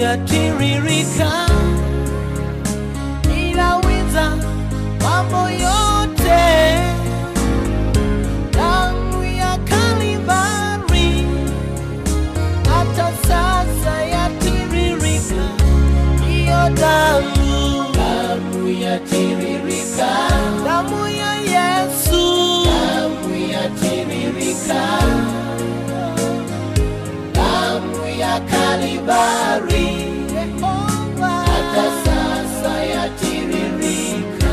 yatiririka, inaweza mambo yote. Damu ya Kalvari hata sasa yatiririka, hiyo damu yatiririka, damu ya Yesu, damu yatiririka, damu ya Kalvari hata sasa yatiririka.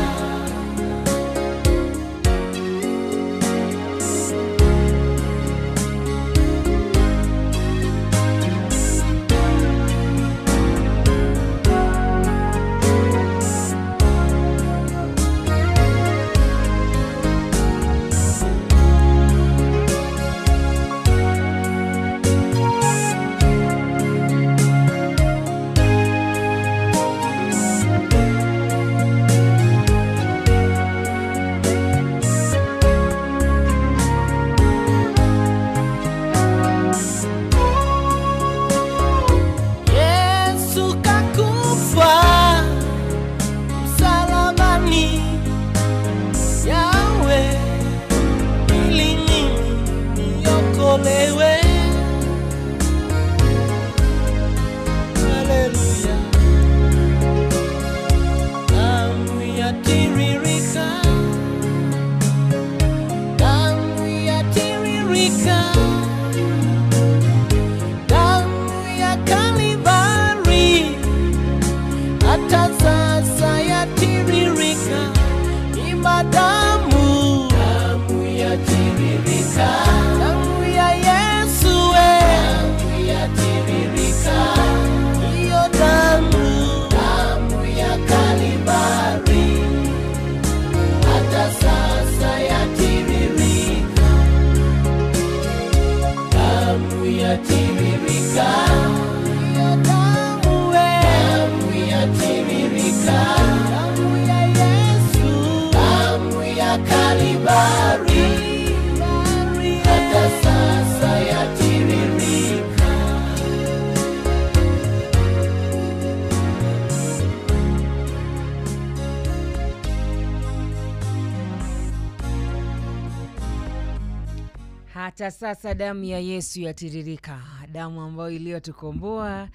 Hata sasa damu ya Yesu yatiririka, damu ambayo iliyotukomboa,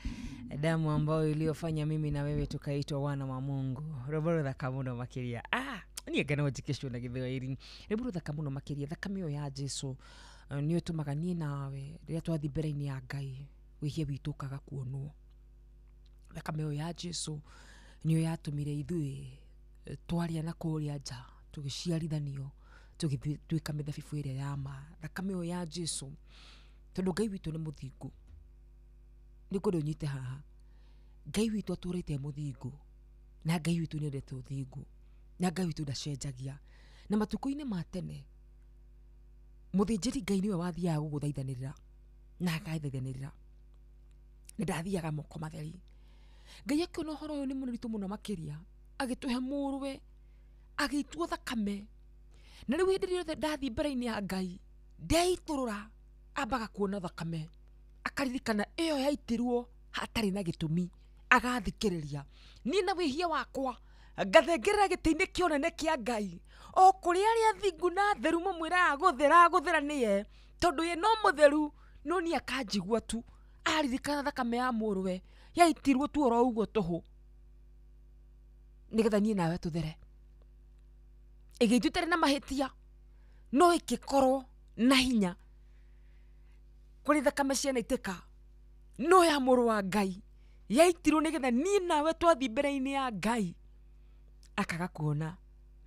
damu ambayo iliyofanya mimi na wewe tukaitwa wana wa Mungu. Roboro thakamuno makiria. Niye gana wajikesho na githeo iri. Roboro thakamuno makiria, thakameo ya Jesu. Niyo tumaga nie nawe, ria twathi mbere-ini ya Ngai, wihia witu kaga kuonwo. Thakameo ya Jesu niyo yatumire ithui twaria na kuria nja, tugiciarithanio, tugituika mithabibu iria ya ma. Thakameo ya Jesu, tondu Ngai witu ni muthingu. Niko ndonyite haha. Ngai witu aturite muthingu, na Ngai witu ni endete uthingu, na Ngai witu ndacenjagia. Na matuko-ini ma tene, muthinjiri Ngai niwe wathiaga guguthaithanirira, na akaithaithanirira. Ndathiaga moko matheri. Ngai akiona horo uyu ni muniritu muno makiria, agituhe muruwe, agitua thakame. Na riu hindi riothe ndathi mbere-ini ya Ngai, ndeiturura ambaga kuona thakame, akaririkana iyo yaitirwo hatari na gitumi, agathikiriria. Ni na wihia wakwa ngathengerera giti-ini kionene kia Ngai, o kuri aria thingu na theru mumwira aguthera niye, tondu ye no mutheru, no ni akanjigua tu, aririkana thakame ya muruwe yaitirwo tu oro uguo tuhu, nigetha nie nawe tuthere. Igitutare na mahitia, no ikikorwo na hinya kuri thakame ciana iteka, no ya muru wa Ngai yaitirwo nigetha nie nawe twathi mbere-ini ya Ngai, akaga kuona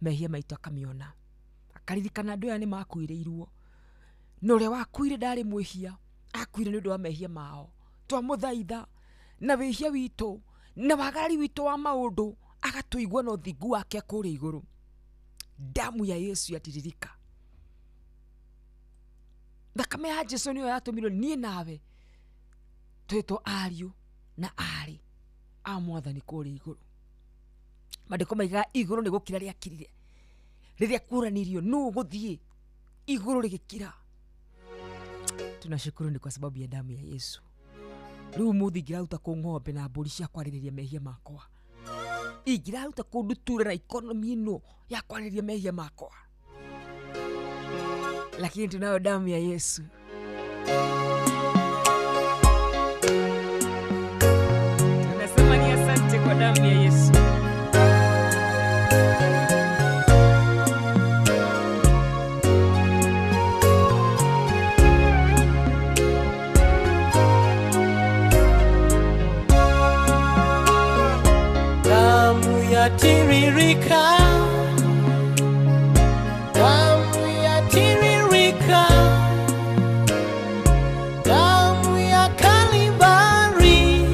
mehia maitu akamiona, akaririkana andu aya ni makuireirwo, no ria wakuire ndari mwihia, akuire ni undu wa mehia mao. Twamuthaitha na wihia witu na wagari witu wa maundu, agatuigua no thingu wake kuri iguru. Damu ya Yesu yatiririka. Thakame ya Jesu niyo yatumirwo nie nawe twitwo ariu na ari a Mwathani kuri iguru. Mandiko maiga iguru ni gukira ria kirire, riria kuranirio no guthie iguru rigikira. Tunashukuru ni kwa sababu ya damu ya Yesu. riu muthi ngirauta ku ng'ombe na mburi cia kwarĩrĩria mehia makwa ingirauta kundu ture na economy ino ya kwarĩrĩria mehia makwa, lakini tunayo damu ya Yesu. Tunasema ni asante kwa damu ya Yesu. Tiririka, damu ya tiririka, damu ya Kalvari,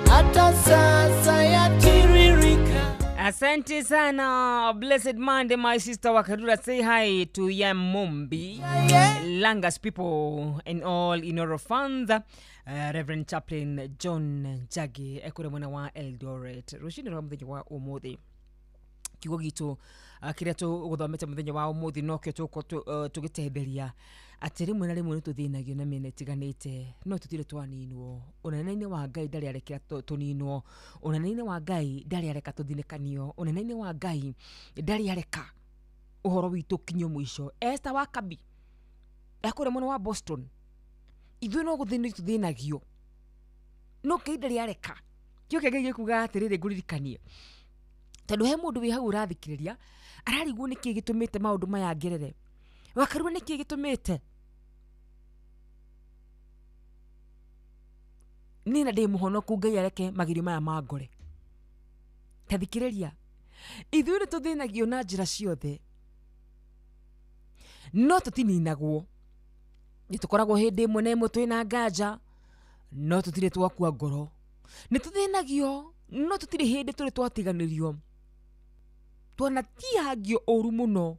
hata sasa ya tiririka. Asante sana. Blessed Monday, my sister Wakadura. Say hi to Yamombi, Langas people and all Inoro fans. Reverend Chaplain John Jagi ekure mwana wa Eldoret rushini rwa muthenya wa umuthi kiugo gitu kiria tu guthomete muthenya wa umuthi no kio tugitetheria ati rimwe na rimwe nituthinagio na mene tiganite no tutire twaninwo unene-ini wa Ngai ndari arekera tuninwo unene-ini wa Ngai ndari areka tuthinikanio unene-ini wa Ngai ndari areka uhoro witu kinyo mwisho. Esther Wakabi ekure mwana wa Boston ithuĩ no gũthĩnio tũthĩnagio no Ngai ndarĩ areka kĩo kĩngĩ gĩkuga atĩrĩrĩ ngũririkanie tondũ he mũndũ wĩ hau ũrathikĩrĩria ararigwo nĩkĩ gĩtũmĩte maũndũ maya ngerere Wakarua nĩkĩ gĩtũmĩte nina ndĩ mũhonoku Ngai areke magerio maya mangore ta thikĩrĩria ithuĩ nĩ tũthĩnagio na njĩra ciothe no tũtininagwo nitukoragwo hindi imwe na imwe twina nganja no tutire twakua ngoro nituthinagio no tutire hindi turi twatiganirio twanatihagio oru muno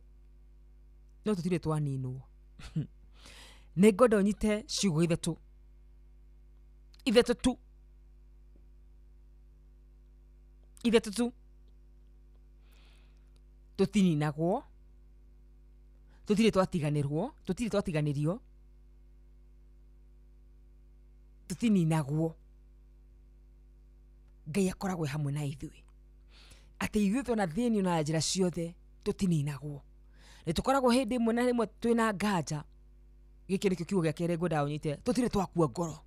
no tutire twaninwo ne ngodo nyite ciugo ithatũ tu tutininagwo tutire twatiganirio tutininagwo Ngai akoragwo hamwe na ithuĩ atĩ ithuĩ twanathĩnio na njĩra ciothe tutininagwo nĩtũkoragwo hĩndĩ ĩmwe na rĩmwe twĩna nganja gĩkĩ nĩkĩo kiugo gĩa kerĩ ngwenda ũnyite tũtirĩ twakua ngoro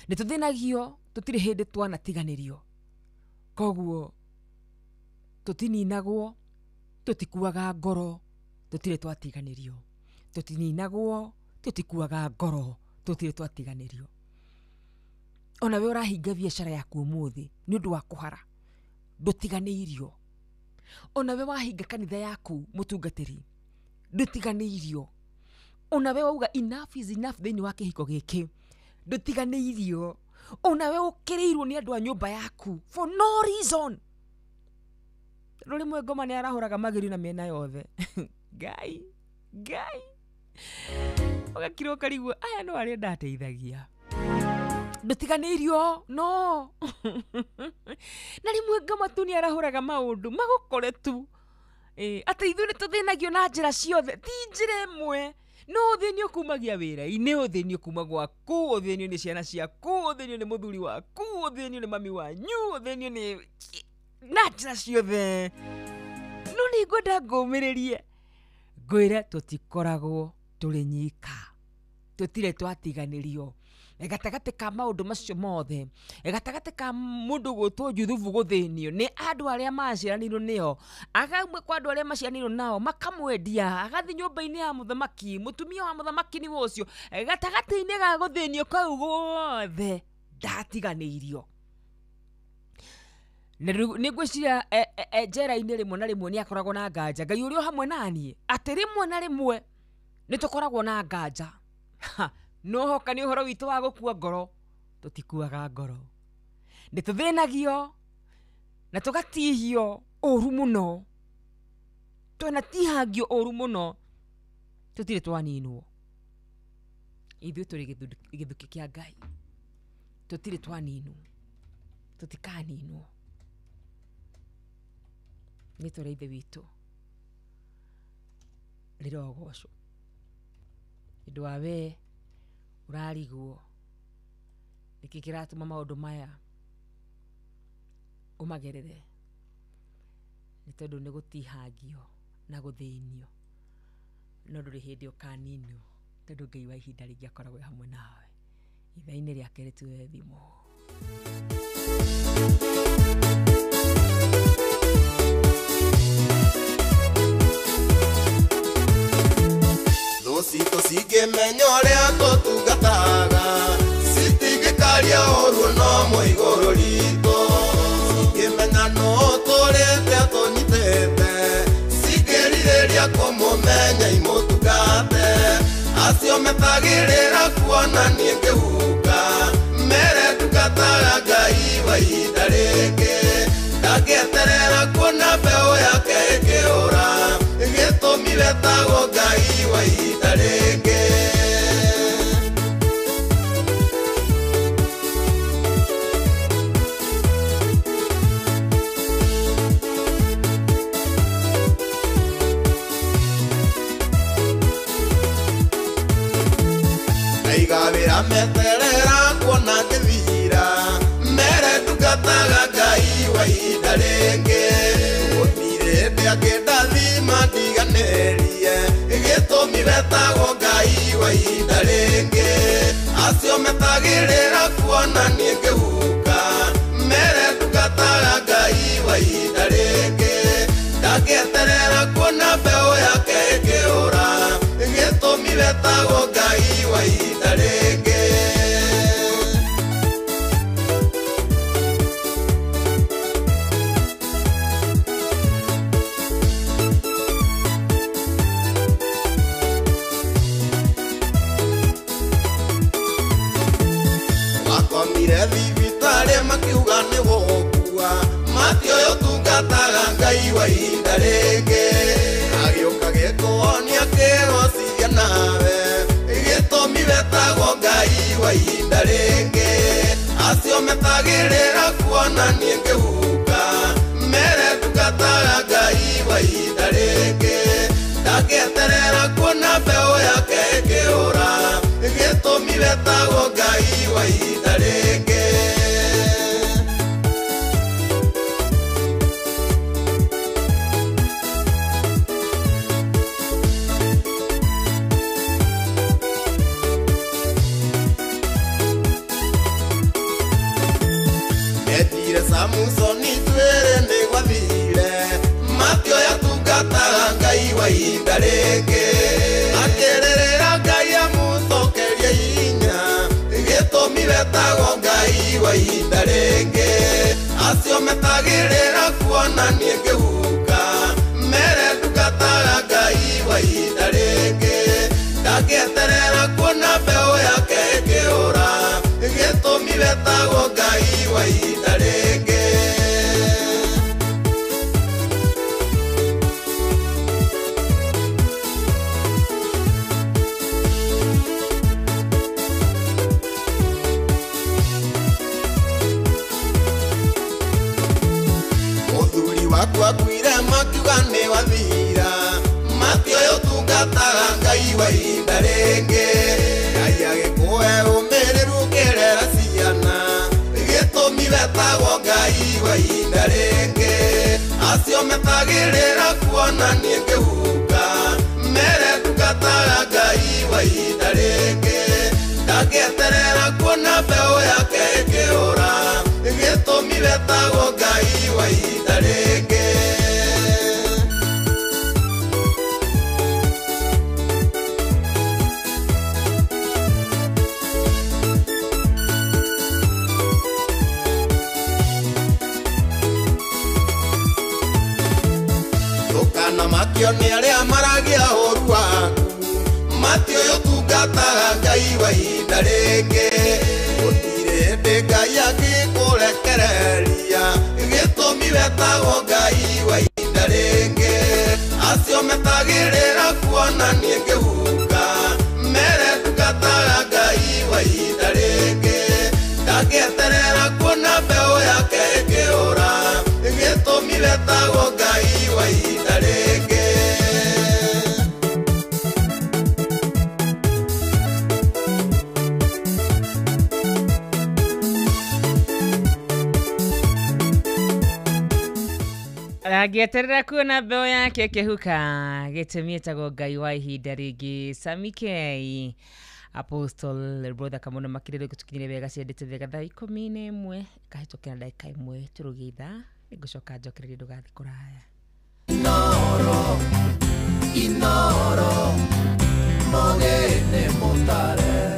nĩtũthĩnagio tũtirĩ hĩndĩ twanatiganĩrio koguo tutininagwo tutikuaga ngoro tutire twatiganirio tutininagwo tutikuaga ngoro tutire twatiganirio ona we ũrahinga biacara yaku ũmũthĩ nĩ ũndũ wa kũhara ndũtiganĩirio ona we wahinga kanitha yaku mũtungatĩri ndũtiganĩirio ona we wauga enough is enough thĩinĩ wa kĩhiko gĩkĩ ndũtiganĩirio ona we ũkĩrĩirwo nĩ andũ a nyũmba yaku for no reason rĩmwe ngoma nĩ arahũraga magerio na mĩena yothe Ngai ũgakira ũkarigwo aya no arĩa ndateithagia ndũtiganĩirio no na rĩmwe ngoma tu nĩ arahũraga maũndũ magũkore tu atĩ ithuĩ nĩ tũthĩnagio na njĩra ciothe ti njĩra ĩmwe no ũthĩnio kumagia wĩra-inĩ ũthĩnio kuma gwaku ũthĩnio nĩ ciana ciaku ũthĩnio nĩ mũthuri waku ũthĩnio nĩ mami wanyu ũthĩnio nĩ na njĩra ciothe no nĩ ngwenda ngũmĩrĩrie ngwĩre tũtikoragwo tũrĩ nyika tũtire twatiganĩrio gatagatĩ ka maũndũ macio mothe gatagatĩ ka mũndũ gũtwo Juthubu gũthĩnio nĩ andũ arĩa maciaranĩirwo nĩo agamwe kwa andũ arĩa maciaranĩirwo nao makamwendia agathiĩ nyũmba-inĩ ya mũthamaki mũtumia wa mũthamaki nĩ ũcio gatagatĩ-inĩ ga gũthĩnio kau guothe ndatiganĩirio nĩ ngwĩciria njera-inĩ rĩmwe na rĩmwe nĩ akoragwo na nganja Ngai ũrĩ o hamwe naniĩ atĩ rĩmwe na rĩmwe nĩ tũkoragwo na nganja no hoka nĩ ũhoro witũ wa gũkua ngoro tũtikuaga ngoro nĩ tũthĩnagio na tũgatihio ũru mũno twanatihagio ũru mũno tũtirĩ twaninwo ithuĩ tũrĩ gĩthukĩ kĩa Ngai tũtirĩ twaninwo tũtikaninwo nĩ tũrĩ ithe witũ rĩrogocwo ũndũ wa we ũrarigwo nikikiratuma maundu maya umagerere ni tondu ni gutihangio na guthinio no nduri hindi ukaninio tondu Ngai wa ihinda ringi akoragwo hamwe nawe ithaini riake ritue thimo. Sito sige menyore atotugataga sitige karia oru no moigoro rito sige menano torete atonitete sige rireria komo menya imotugate asio metagirira kuona ningehuka mere tukataga Ngai wa ihinda ringi ndageterera kuona mbeu yake ikiura gitumi wetagwo Ngai wa ihinda ringi. Naigawira meterera kuona ngithira mere tukataga Ngai wa ihinda ringi gutire ndiakindathima ndiganerie gitumi wetagwo Ngai wa ihinda ringi acio metagirira kuona ningehuka mere tukataga Ngai wa ihinda ringi ndageterera kuona mbeu yake ikiura gitumi wetagwo Ngai wa ihinda ringi. Wakomire thibitari makiuga ni gukua mati uyu tungataga Ngai wa ihinda ringi agiuka gikuonia kigocithia nawe gitumi wetagwo Ngai wa ihinda ringi acio metagirira kuona ningehuka mere tukataga Ngai wa ihinda ringi ndageterera kuona mbeu yake ikiura gitumi wetagwo Ngai wa ihinda ringi. Etire Samusoni twere ni gwathire mati oya tungataga Ngai wa ihinda ringi akirerera Ngai amucokerie hinya gitumi wetagwo Ngai wa ihinda ringi acio metagirira kuona ningehuka mere tukataga Ngai wa ihinda ringi ndageterera kuona mbeu yake ikiura gitumi wetagwo Ngai wa ihinda ringi. Muthuri wakwa kwire makiuga ni wathira mati uyu tungataga Ngai wa ihinda ringi Ngai agikuhe umiriru kirera ciana gitumi wetagwo Ngai wa ihinda ringi acio metagirira kuona ningehuka mere tukataga Ngai wa ihinda ringi ndageterera kuona mbeu yake ikiura gitumi wetagwo Ngai wa ihinda ringi. Tukana makio ni aria maragia horu waku mati uyu tungataga Ngai wa ihinda ringi gutire ndi Ngai angikurekereria gitumi wetagwo Ngai wa ihinda ringi acio metagirira kuona ningehuka mere tukataga Ngai wa ihinda ringi ndageterera kuona mbeu yake ikiura gitumi wetagwo Ngai wa ihinda ringi. Agieterera kuona mbeo yake kehuka getemietagwo Ngai wa ihinda ringi Samikei Apostle brother Kamono Makirire gutukinyire wega ciendete wega thaa 11 kahitokera ndagika 1 turugitha ngucoka njokererie ndugathi kuraya Inoro mogene motare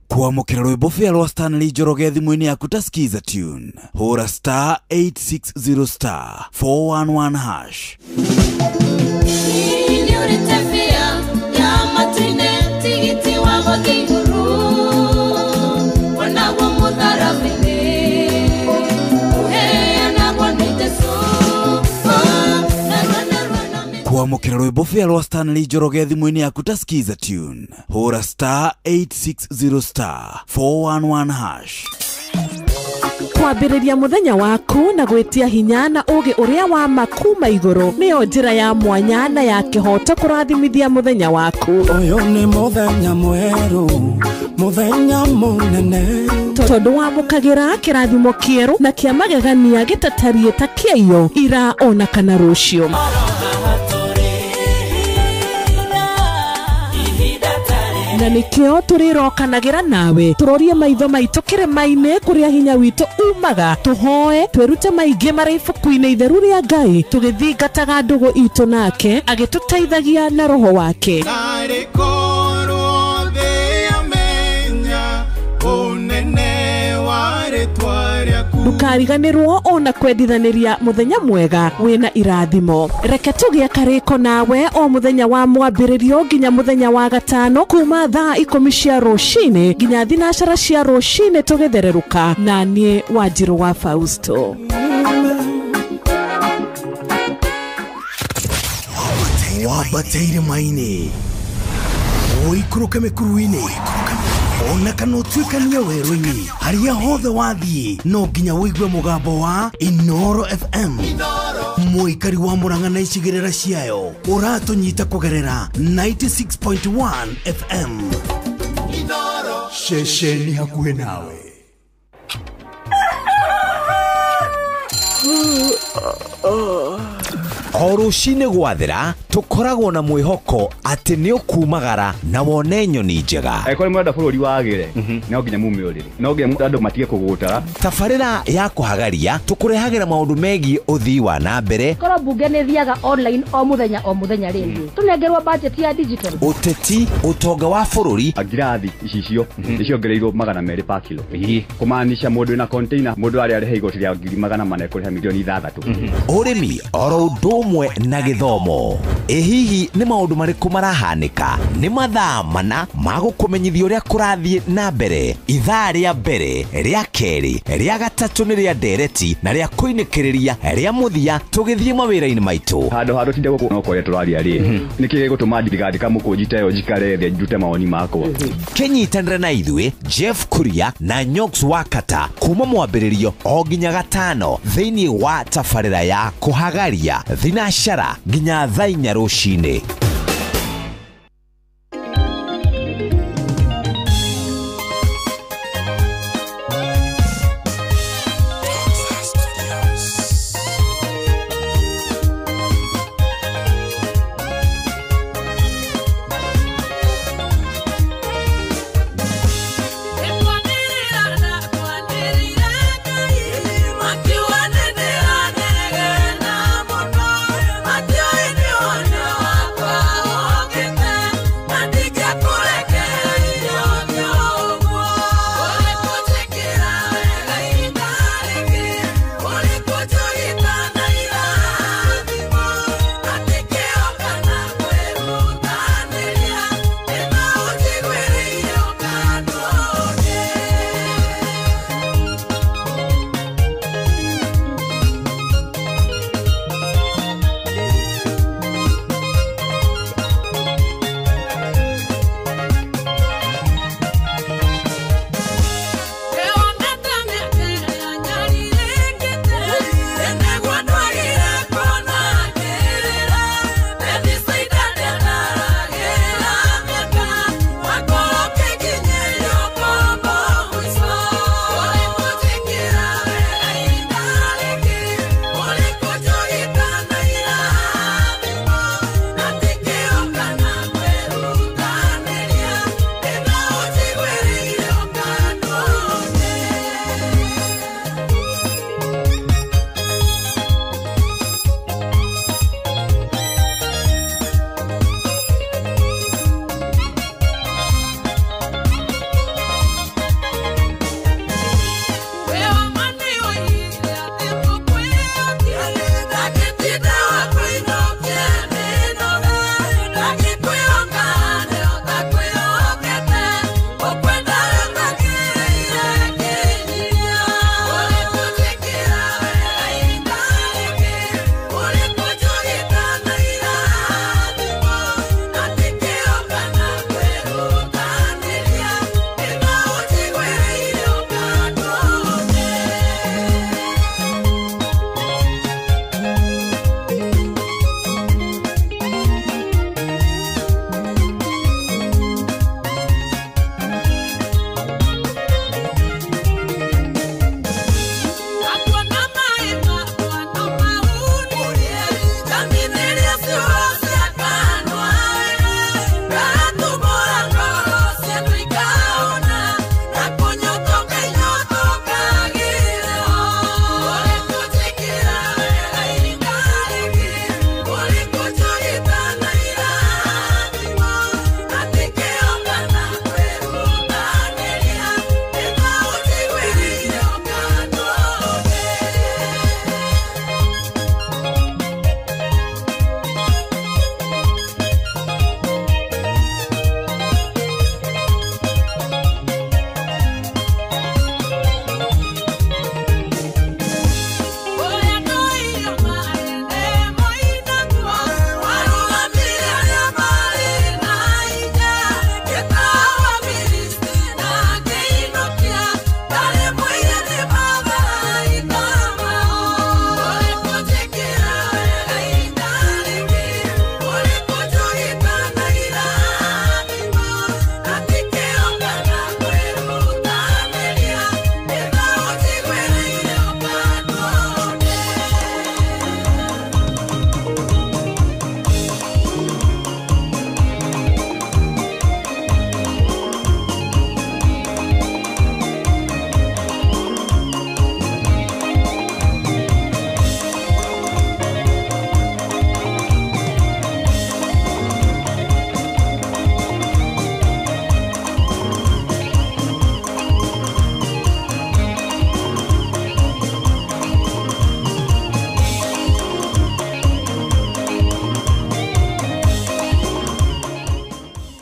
Kuamukira rwimbo fia rwa Stanley Njoroge thimũ-inĩ yaku ta skiza tune hũra star 860 star 411 hash Kuamukira rwimbo fia rwa Stanley Njoroge thimũ-inĩ yaku ta skiza tune hũra star 860 star 411 hash Kwambĩrĩria mũthenya waku na gwĩtia hinya na ũgĩ ũrĩa wa makuma igũrũ nĩyo njĩra ya mwanya na ya kĩhoto kũrathimithia mũthenya waku. Ũyũ nĩ mũthenya mwerũ, mũthenya mũnene, tondũ wamũkagĩra kĩrathimo kĩerũ na kĩa magegania gĩtatariĩ ta kĩayo ira ona kana rũciũ. Na nikio turirokanagĩra nawe turorie maitho maitũ kĩrĩma-inĩ kũrĩa hinya witũ umaga tuhoe twĩrute maingĩ marĩ ibuku-inĩ itheru rĩa Ngai tũgĩthingataga ndũgũ itũ nake agĩtũteithagia na roho wake. Ndukariganĩrwo ona kwendithanĩria mũthenya mwega wĩna irathimo. Reke tũgĩe karĩko nawe o mũthenya wa mwambĩrĩrio nginya mũthenya wa gatano kuma thaa 10 cia rũcinĩ nginya thinacara cia rũcinĩ tũgĩthererũka na niĩ Wanjirũ wa Fausto. Wabateire maini oikũrũke mĩkuru-inĩ ona kana ũtuĩkania werũ-inĩ harĩa hothe wathiĩ no nginya wĩigue mũgambo wa Inoro FM mũikari wa Mũrang'a na icigĩrĩra ciayo ũratũnyita kũgerera 96.1 FM Inoro ceceni hakuhĩ nawe. O rũcinĩ gwathera tukoragwo na mwĩhoko atĩ nĩ ũkumagara na wone nyoni njega. Ekore mwenda bũrũri wagĩre no nginya mume ũrĩrĩ no nginya andũ matige kũgũtara. Tabarĩra ya kũhagaria tũkũrehagĩra maũndũ megiĩ ũthii wa na mbere. Korwo mbunge nĩ thiaga online o mũthenya rĩngĩ tũnengerwo budget ya digital. Ũteti ũtonga wa bũrũri ngirathi icicio nĩciongereirwo 200 per kilo. Kũmaanisha mũndũ na container mũndũ arĩa arĩhe igoti rĩa 400 ekũrĩha milioni 6. Ũrĩmi oro ũndũ ũmwe na gĩthomo. Hihi nĩ maũndũ marĩkũ marahanĩka? Nĩ mathaa mana ma gũkũmenyithia ũrĩa kũrathiĩ na mbere. Ithaa rĩa mbere, rĩa kerĩ, rĩa gatatũ nĩ rĩa ndereti na rĩa kũinĩkĩrĩria rĩa mũthia tũgĩthiĩ mawĩra-inĩ maitũ. Handũ tinde gũkũ no kũrĩa tũraria rĩ. Nĩkĩ gũtũma thirikari kamũkũnjita yo njikare thĩ njute mawoni makwa. Kenyitanĩra na ithuĩ Jeff Kuria na Nyox Wakata kuma mwambĩrĩrio o nginya gatano thĩinĩ wa tabarĩra ya kũhagaria thinacara nginya thaa 4 rũcinĩ. Kwa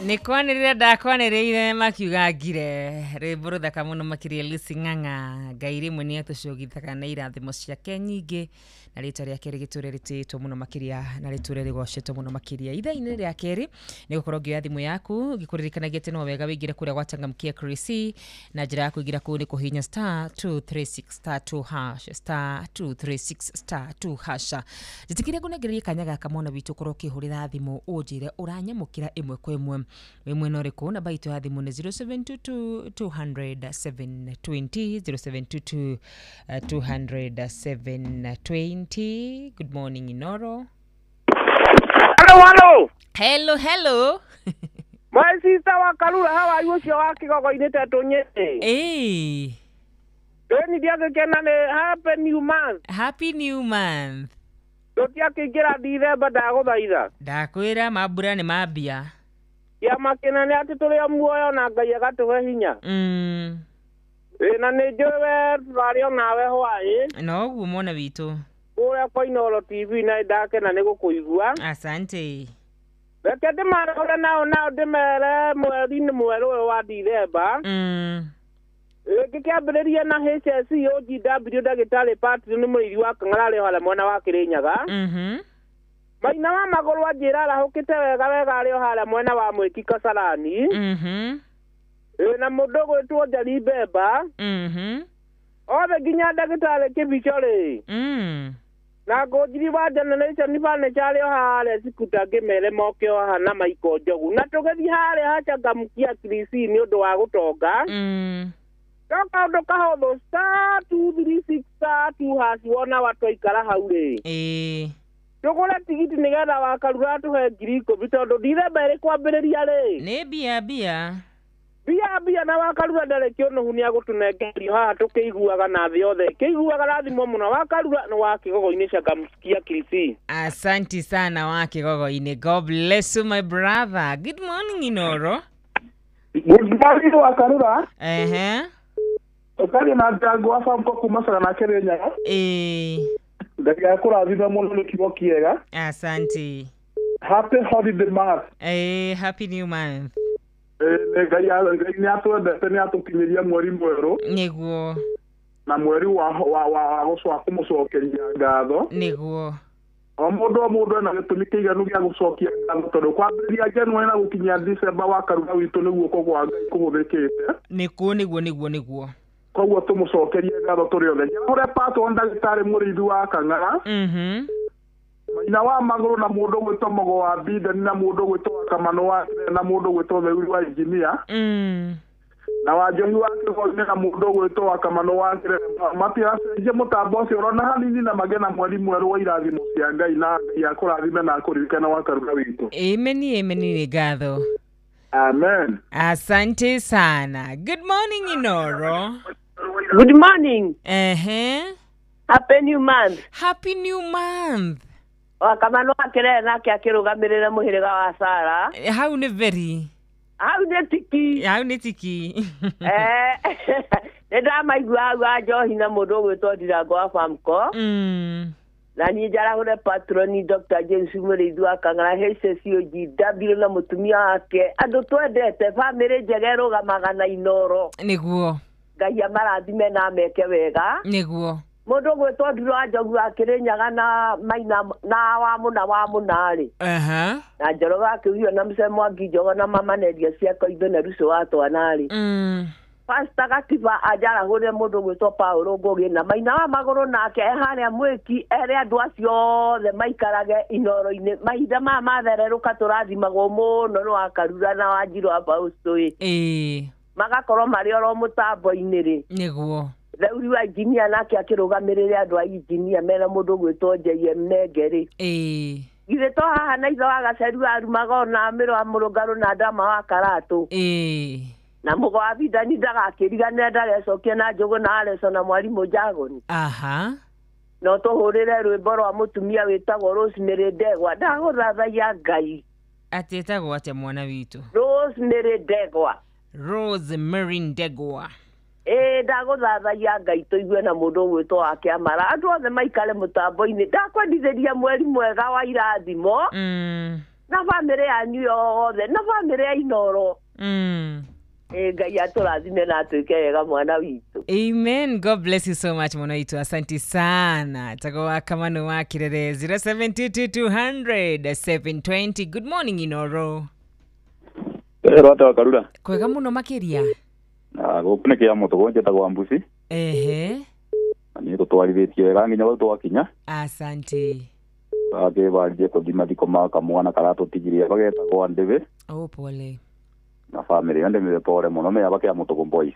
Nikwanirira ndakwaniriire makiuga ngire rwimbo ruthaka muno makiria Lusing'ang'a Ngai rimwe ni atucugithaga na irathimo ciake nyingi na rita ria keri giture rititwo muno makiria na riture rigocetwo muno makiria ithaini ria keri ni gukorwo ngioya thimu yaku gikuririkanagia teno wega wigire kuria gwatangamkia Chris na njira ya kuigira ku ni kuhinya *236*2# *236*2# jitikire kunegereria kanyaga kamona bitu korwo kihurira thimu unjire uranyamukira imwe kwa imwe wimwe no riku na baitu ya thimu ni 0722 200 Good morning Inoro. Hello. My sister wa Karura, how are you? Your kigogo inete tonyete. Eh. Ni dia kenane happy new month. Dotia kigira December ndaguthaitha. Ndakwira mabura ni mabia. Ya makenane ati tuli muoyo na Ngai agatuhe hinya. Na nä njå we twarä o nawe hwaä no guo mona witå å rä a kwa Inoro TV na ndakena nä gå kå igua asante reke ndä marore nao ndä mere mweri-inä mwerå å yå wa December gä kä ambä rä rie na HSC OGW ndagä tarä Patrick nä må rĩithi wa Kang'ara harä mwena wa Kĩrĩnyaga Maina wa Magũrũ anjä ra arahå kä te wega arä o harä mwena wa Mwĩki Kasarani na mundu gwitwo Njari Bemba othe nginya ndagĩtarĩ Kĩbico rĩ na ngũnjiri wa Generation Furniture o harĩa cikuta ngĩmere moke o hana Maiko Njogu na tũgĩthiĩ harĩa hacangamkia Chris nĩ ũndũ wa gũtonga kaũndũ kahũthũ *236*2# wona watwaikara hau rĩ tũgũre tigiti nĩgetha wa Karura tũhe 10,000 tondũ December ĩrĩ kwambĩrĩria rĩ nĩ bia bia na wa Karura ndare kĩono hunia gũtũnengerio haha tũkĩiguaga na thĩ yothe kĩiguaga rathimo mũno wa Karura na wa Kĩgogo-inĩ Changamkia Chris. Asante sana wa Kĩgogo-inĩ. God bless you my brother. Good morning Inoro. Good morning wa Karura. Ukari na ndango wa famko kumasara na Kĩrĩnyaga. Ngai akũrathime mũno nĩ kiugo kĩega. Asante. Happy holiday month. Happy new month. Ngai nĩ atwendete nĩ atũkinyĩria mweri mwerũ nĩguo na mweri wa kũmũcokeria ngatho nĩguo o mũndũ ena gĩtũmi kĩiganu gĩa gũcokia ngatho tondũ kwambĩrĩria January na gũkinyia December wa Karura witũ nĩguo kũgwa Ngai kũhũthĩkĩte nĩguo koguo tũmũcokerie ngatho tũrĩ othe ũrĩa patwo ndagĩtarĩ mũrĩithi wa Kang'ara Maina wa Magũrũ na mũndũ gwĩtwo Mogo wa Biden na mũndũ gwĩtwo Kamano wa na mũndũ gwĩtwo Theuri wa Engineer na wa Njohi wa Kĩgogo na mũndũ gwĩtwo Kamano wa matiacenjie mũtambo ũcio ũrona hanini na magena mweri mwerũ wa irathimo cia Ngai na Ngai akũrathime na akũririkana wa Karura witũ. Amen nĩ ngatho. Amen. Asante sana. Good morning Inoro. Good morning. Happy new month. Kamano akĩrehe nake akĩrũgamĩrĩra mũhĩrĩga wa Sara hau nĩ tiki nĩndamaigua hau a Njohi na mũndũ gwĩtwo Ndirango wa Famco na niĩ njarahũre patroni Dr. James mũrĩithi wa Kang'ara HSCOGW na mũtumia wake andũ twendete bamĩrĩ njega ĩrũgamaga na Inoro nĩguo Ngai amarathime na meke wega nĩguo mũndũ gwĩtwo Ndiro wa Njogu wa Kĩrĩnyaga na Maina na wa mũna rĩ na Njoroge akĩgio na Mzee Mwangi Njogo na mama Nedia cia Koindo na Rucio wa Twana rĩ Pastor Gatiba ajarahũre mũndũ gwĩtwo Paulo Ngũgĩ na Maina wa Magũrũ nake harĩa Mwĩki erĩ andũ acio othe maikarage Inoro-inĩ mahinda maya mathererũka tũrathimagwo mũno nĩ wa Karura na wa Njiro wa Pausto magakorwo marĩ oro mũtambo-inĩ rĩ nĩguo Theuri wa Engineer nake akĩrũgamĩrĩra andũ a Engineer mena mũndũ gwĩtwo JM Nenge rĩ githĩ to haha na ithe wa Gaceru arumaga ona Mĩrũ wa Mũrũngarũ na Ndama wa Karatũ na Mũgo wa Bidani ndagakĩriganĩra ndarecokia na Njogu na Aleso na Mwarimũ Njagoni no tũhũrĩre rwĩmbo rwa mũtumia wĩtagwo Rosemary Ndegwa ndagũthaithagia Ngai atĩtagwo atĩa mwana witũ Rosemary Ndegwa ndagũthaithagia Ngai tũigue na mũndũ gwĩtwo wa Kĩamara andũ othe maikare mũtambo-inĩ ndakwendithĩria mweri mwega wa irathimo na family yanyu yothe na family ya Inoro Ngai atũrathime na atuĩke wega mwana witũ. Amen. God bless you so much mwana witũ. Asante sana. Tagoa kamano wa kirere 072200 Good morning Inoro. Rwata wa Karura. Kwega muno makiria. Gũkunĩke ya mũtũgo njĩtagwo Mbusi. Ni gũtwarithĩtie wega nginya gũtwakinya. Asante. Agĩbarie kũthima thiko maka mwana karatũtigirie bagetagwo Ndebe. Oh pole. Na family yande mire pore muno me abake amutogo boy.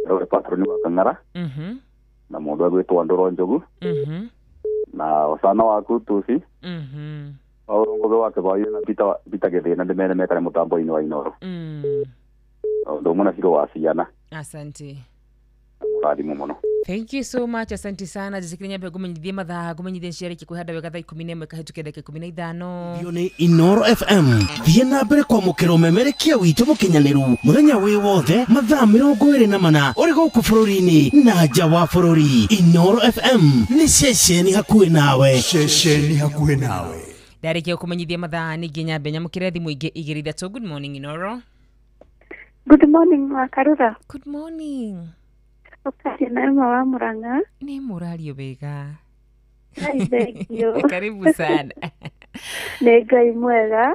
Ro patroni wa Kangara. Na mundu agwetwa Ndoro Njogu. Na osana wa Kutusi. Aurongo be wake bayo na bita gethena ndemene mekare mutambo ino wa Inoro. Ndo muna siro wasiana. Asante. Muradi muno. Thank you so much. Asante sana. Jisikinya pe gumenyithie mathaa gumenyithie nciari kikuhanda wega thaa 11 kahituke dakika 15. Yone Inoro FM. Thie na mbere kwa mukiro memerekia witu mukinyaniru. Muthenya wi wothe mathaa 24 uri guku bururi-ini na nja wa bururi. Inoro FM ni ceceni hakuhi nawe. Ceceni hakuhi nawe. Ndarĩkia kũmenyithia mathaa ningĩ nyambe nyamũkĩre thimũ ingĩ igĩrĩ ithatũ. Good morning Inoro. Good morning Wakarura. Good morning. Ukari na wa Murang'a. Ni murario wega. Thank you. Karibu sana. Nĩ Ngai mwega.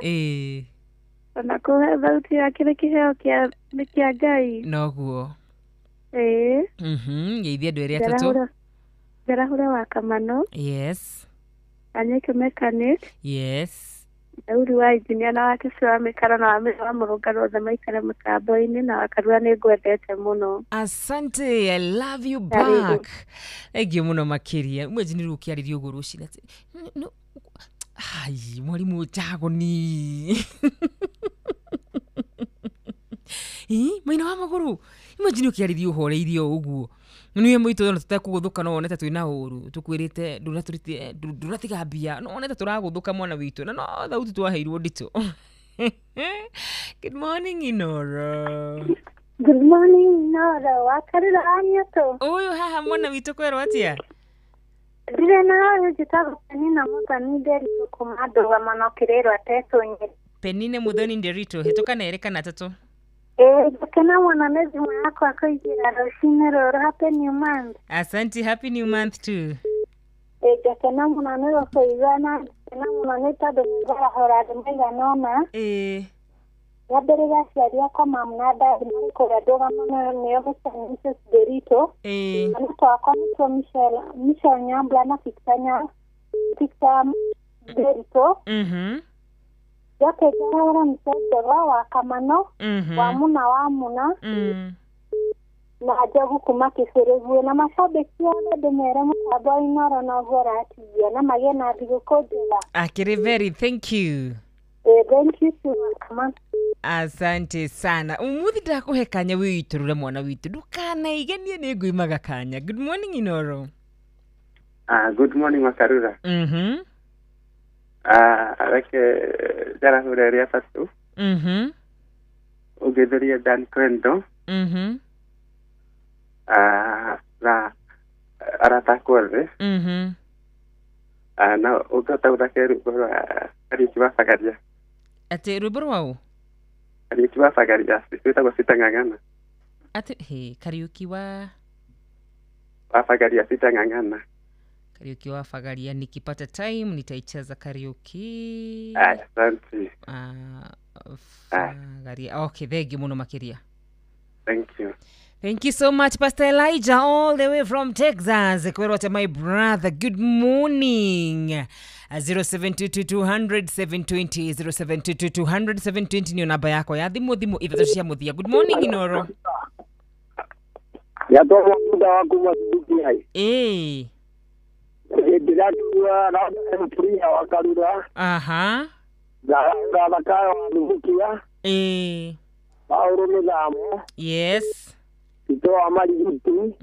Ona kuhe thauti ya kĩrĩ kĩheo kĩa Ngai. Noguo. Geithia andũ erĩ atatũ. Njarahũre wa Kamano. Yes. Anyeke mechanic. Yes. Daudi wa engineer na wake cio amikara na wa mũrũngano othe maikare mũtambo-inĩ na Wakarura nĩ ngwendete mũno. Asante, I love you back. Egio mũno makiria. Umejini rukiaririo ũguo rũcinĩ. No. Ai, mwalimu Jagoni. Maina wa magũrũ. Imagine ukiaririo uhoreirio ũguo. Niwe mwito no tutakuguthuka no oneta twina uru tukwirite nduratiga mbia no oneta turaguthuka mwana witu na no thauti twaheirwo ndito. Good morning Inoro. Good morning Inoro. Wakarura anyoto. Uyu haha mwana witu kwerwo atia? Ndire na njitagwo Penina Muthoni Nderito kumando wa manokirero atetonye. Penina Muthoni Nderito hetũka erĩ kana atatũ. Kana mwana nezi mwako akoigira rũcinĩ rũrũ. Happy new month. Asante, happy new month too. Kana mwana nĩ gũkũigana kana mwana nĩ tondũ nĩngarahũra andũ maigana ũna. Yambere gaciari akwa mamu na dadi marĩ kũrĩa ndũgamano nĩo Mrs. Nderito. Kana twakwa nĩtuo Michelle Nyambura na Victor Nderito. Yote jara msaidiwa wa Kamano, wa Muna wa Muna, na Njogu kuma Kĩbĩrĩguo na mashabiki othe ndĩmere mũtambo Inoro no gũratithia na magĩe na thigũkũ njega. Akiri very thank you. Thank you so much. Asante sana. Umuthi ndakuhe kanya witurure mwana witu. Ndukanaigenie nĩ ngũimaga kanya. Good morning Inoro. Good morning Wakarura. Like Jarahũre ĩrĩa atatũ. Ũgĩtheria Dan Kwendo. Na arata othe. Na ũkahota gũthaka rwĩmbo rwa Kariuki wa Bagaria. Atĩ rwĩmbo rwau? Kariuki wa Bagaria wĩtagwo Sitang'ang'ana. Atĩ Kariuki wa Bagaria Sitang'ang'ana. Kariuki wa Bagaria nikipata time nitaicheza karaoke. Asante. Bagaria. Okay, thank you muno makiria. Thank you. Thank you so much Pastor Elijah all the way from Texas. Kwerote my brother. Good morning. 0722000720 0722000720 ni namba yako ya thimu ithatũ cia muthia. Good morning Inoro. Ya toa muda wako masubuhi hai. Ndiratua na mpria wa Karura. Da kaya wa Lukia. Paulo Mezamo. Yes. Ito amali gitu.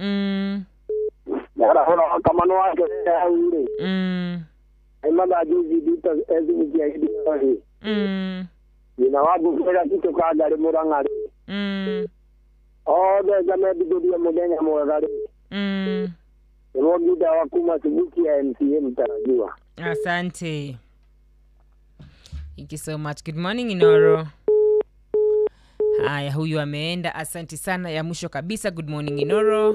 Yara hona Kamano wake ule. Aimada juzi dita ezimukia hidi hii. Nina wabu kera kitu kagari Murang'ari. Ode jamedi dudia mudenya Murang'ari. Muda wa kuma subuki ya MCM tarajiwa. Asante. Thank you so much. Good morning Inoro. Haya, huyu ameenda. Asante sana. Ya mwisho kabisa, good morning Inoro.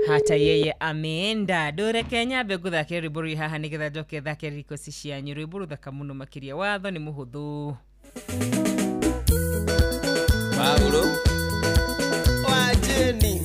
Hata yeye ameenda. Dore Kenya begutha ke riburi haha nigetha joke thake riko cishia nyuriburu thaka muno makiria watho ni muhuthu. Paulo wajeni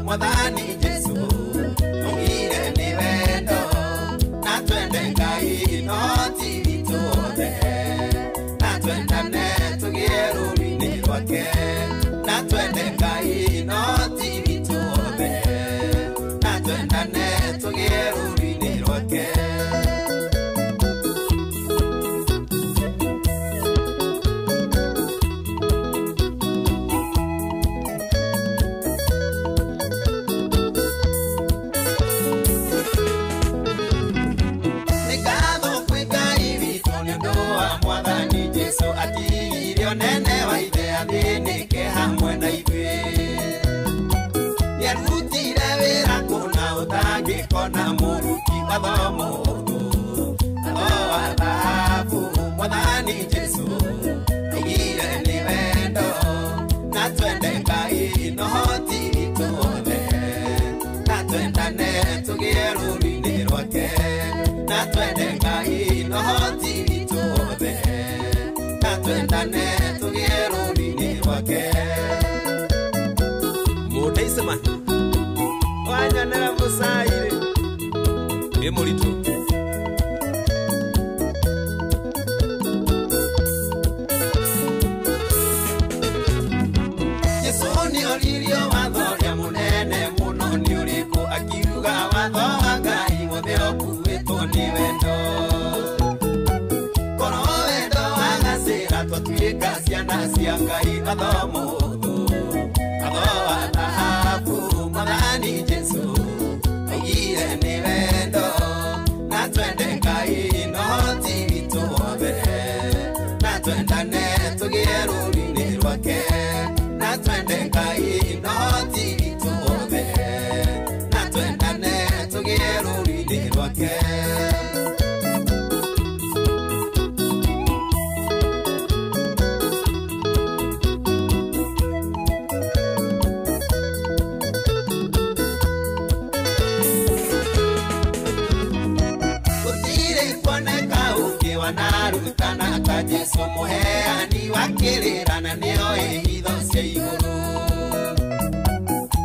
Mwadhani Jesu ungire ni wendo na twende ngai noti vituothe na twendane tugie rurini rwake na twende ngai noti vituothe na twendane tugie rurini rwake. Nene wa ithe athinike hamwe na ithuĩ nĩarutire wĩra kũna ũtangĩkona mũruti mathomo wa thahabu. Mwathani Jesu aigire nĩ wendo na twende ngai nohoti vituothe na twendane tũgĩe rũri-inĩ rwake na twende ngai nohoti vituothe na twendane tugie rũri-inĩ rwake. Mũndũ icema wanyonera mũcairi wĩ mũritũ Jesũ nĩoririo watho ũrĩa mũnene mũno nĩ ũrĩkũ, akiuga watho wa Ngai wothe ũkuĩtwo nĩ wendo. Twatuĩka ciana cia Ngai athomo wa thahabu. Mwathani Jesu aigire nĩ wendo na twende ngai nohoti vituothe na twendane tũgĩe rũri-inĩ rwake na twende ngai nohoti vituothe na twendane tũgĩe rũri-inĩ rwake. Wanarutana ta Jesu muheani wakĩrĩrana nĩoĩ hitho cia igũrũ.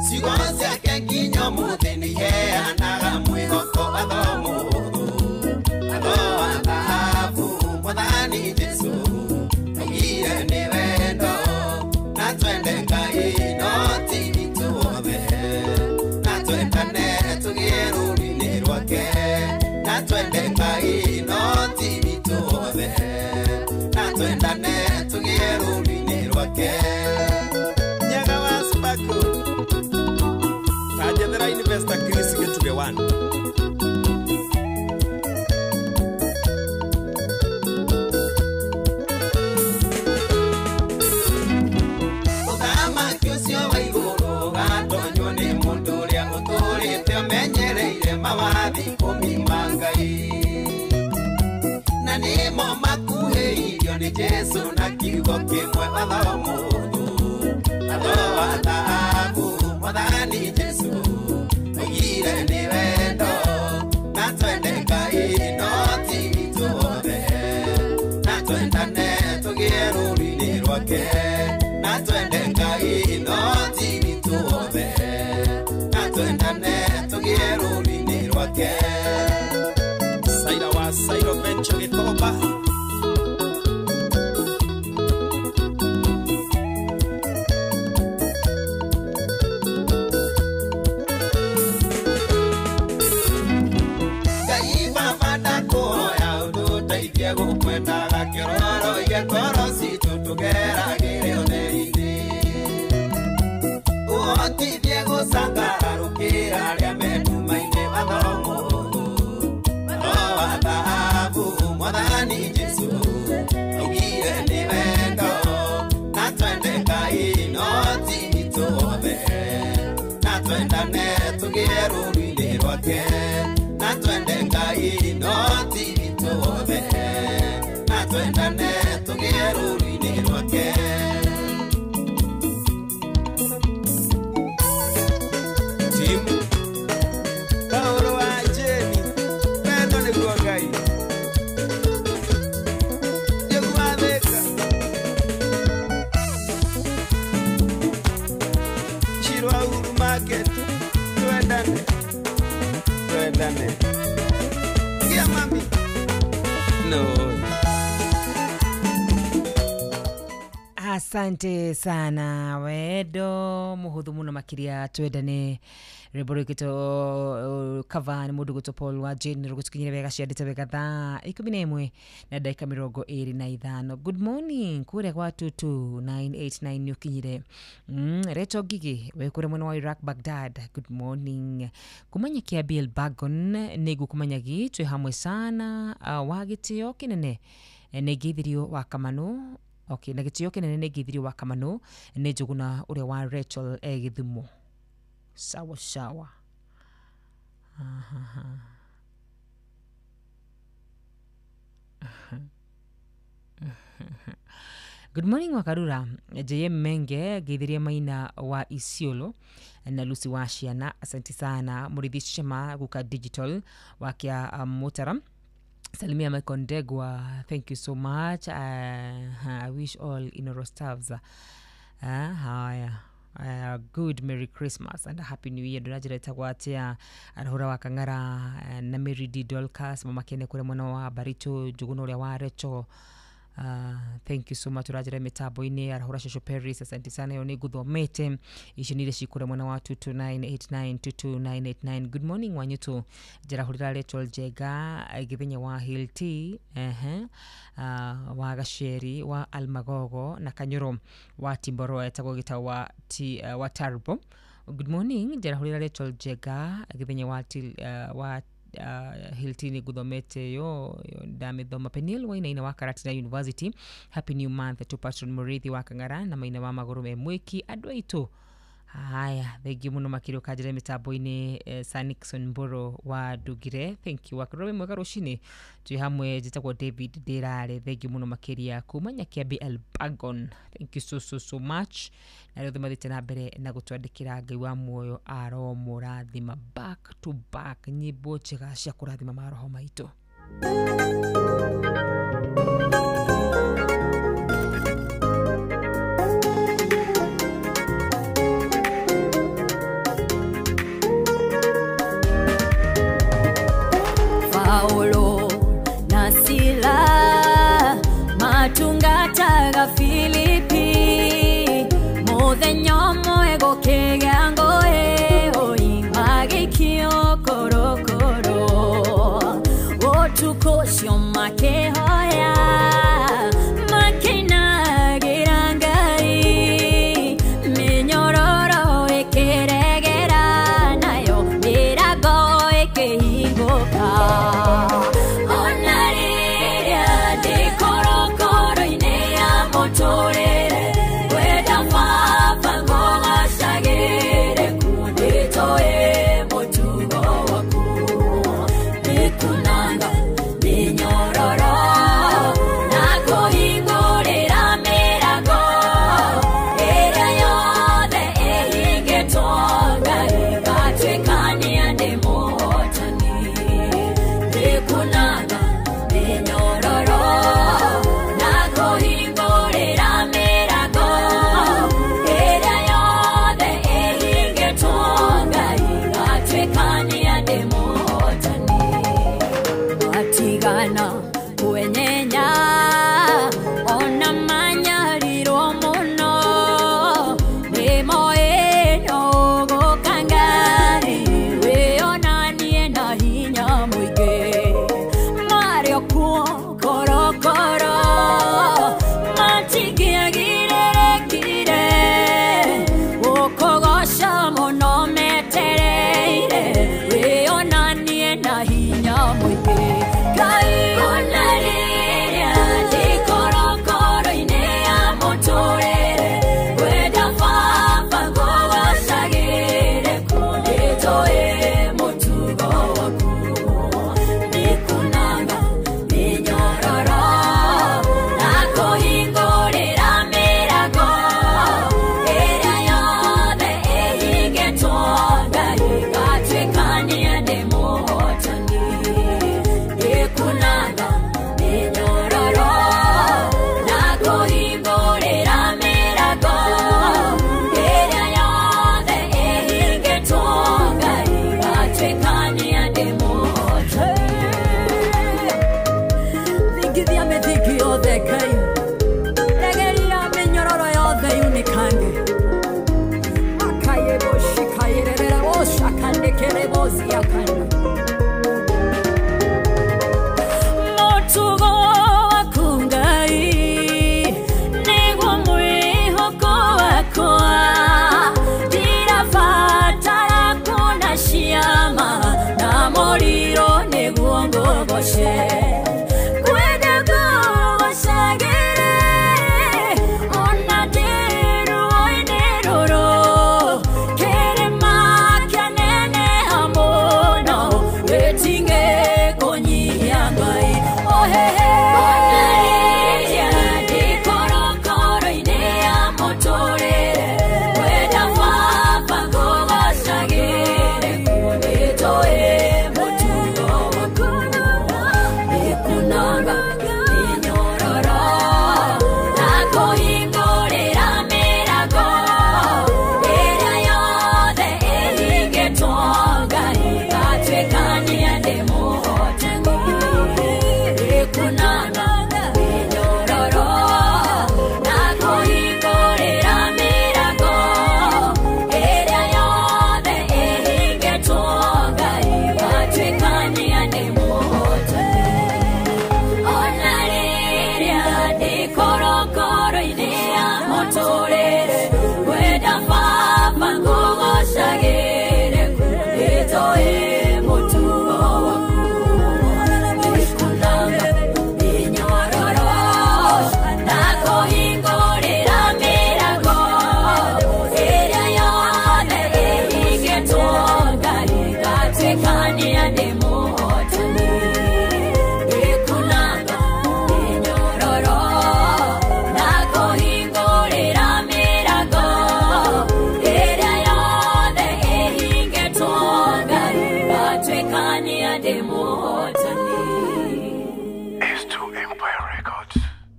Ciugo ciake nginya ũmũthĩ nĩiheanaga mwĩhoko athomo wa thahabu. Mwathani Jesu aigire nĩ wendo na twende ngai noti vituothe na twendane tũgĩe rũri-inĩ rwake na twende ngai noti vituothe na twendane tũgĩe rũri-inĩ rwake. Nyaga wa Sparko Kajethera Investor Chris Gĩtũge 1 ũthamaki ũcio wa igũrũ gatonywo nĩ mũndũ ũrĩa ũtũrĩte ũmenyereire mawathi ikũmi ma Ngai na nĩmo makuhĩirio nĩ Jesu na kiugo kĩmwe athomo wa thahabu. Mwathani Jesu aigire nĩ wendo na twende ngai noti vituothe na twendane tũgĩe rũri-inĩ rwake na twende ngai noti vituothe na twendane tũgĩe rũri-inĩ rwake. Saira wa Sairo Venture Gĩkomba Ngai Baba ndakũhoya ũndũ gukwendaga kiroro igekorosi tutugeragire onerine uotithie gucangararukira aria metumaine mathomo wa thahabu mwathani Jesu augire ni wendo na twende Ngai no ti tuothe na twendane tugire rũri-inĩ rwake na twende Ngai no ti tuothe na twendane tugire rũri-inĩ rwake. Paulo wa Jeni wendo nĩguo Ngai Jegwathĩka Shirwa Uhuru Market twendane Kia mami no. Asante sana wedo muhuthu muno makiria twendane reboro kito kava ni mundu guto Paul wa Jane rugutukinyira wega ciandite wega thaa 11 na dakika 25. Good morning kure kwa tutu 989 nyukinyire reto gigi we kure mwana wa Iraq Baghdad. Good morning kumanya kia Bill Bagon negu kumanya gi twe hamwe sana wagitio kinene negithirio wa kamano. Okay, na gitio kinene negithirio wa kamano ne juguna ure wa Rachel Githumo. Sawa sawa. Good morning Wakarura. JM Menge githiria Maina wa Isiolo na Lucy wa Shiana. Asante sana Muridhi Shema guka digital wakia Mutaram. Salimia Mekondegwa, thank you so much. I wish all Inoro staffs good Merry Christmas and a Happy New Year. Donajira itagwatia arahura wa Kangara na Mary D. Dolcas mama kene kure mwana wa Baricho juguno ule wa Recho. Thank you so much Rajira Metabo ine arahura Shosho Paris. Asante sana yone gudhomete ishinire shikure mwana wa 22989 Good morning wanyutu jarahurira Rachel Jega githinya wa Hill T wa Gasheri wa Almagogo na Kanyoro wa Timboro etago gita wa Tarbo. Good morning jarahurira Rachel Jega githinya wa Hiltini gudhomete yo damedhoma Penil wa ina wa Karatina University. Happy new month to Patron Murithi wa Kangara na maina wa Magorome Mweki adwaito. Haya thegi muno makiro kajire mitabo ine Sanixon Mboro wa Dugire. Thank you Wakarome mweka roshine tuihamwe jitako David Derare. Thegi muno makiria kumanya kia BL Bagon. Thank you so much na leo thumathite na mbere na gutwandikira Ngai wa muoyo aro murathima back to back nyimbo njega cia kurathima maroho maitu. Paulo na Sila matungataga Filipi muthenya mwego kigango magikio korokoro otuko cio makeho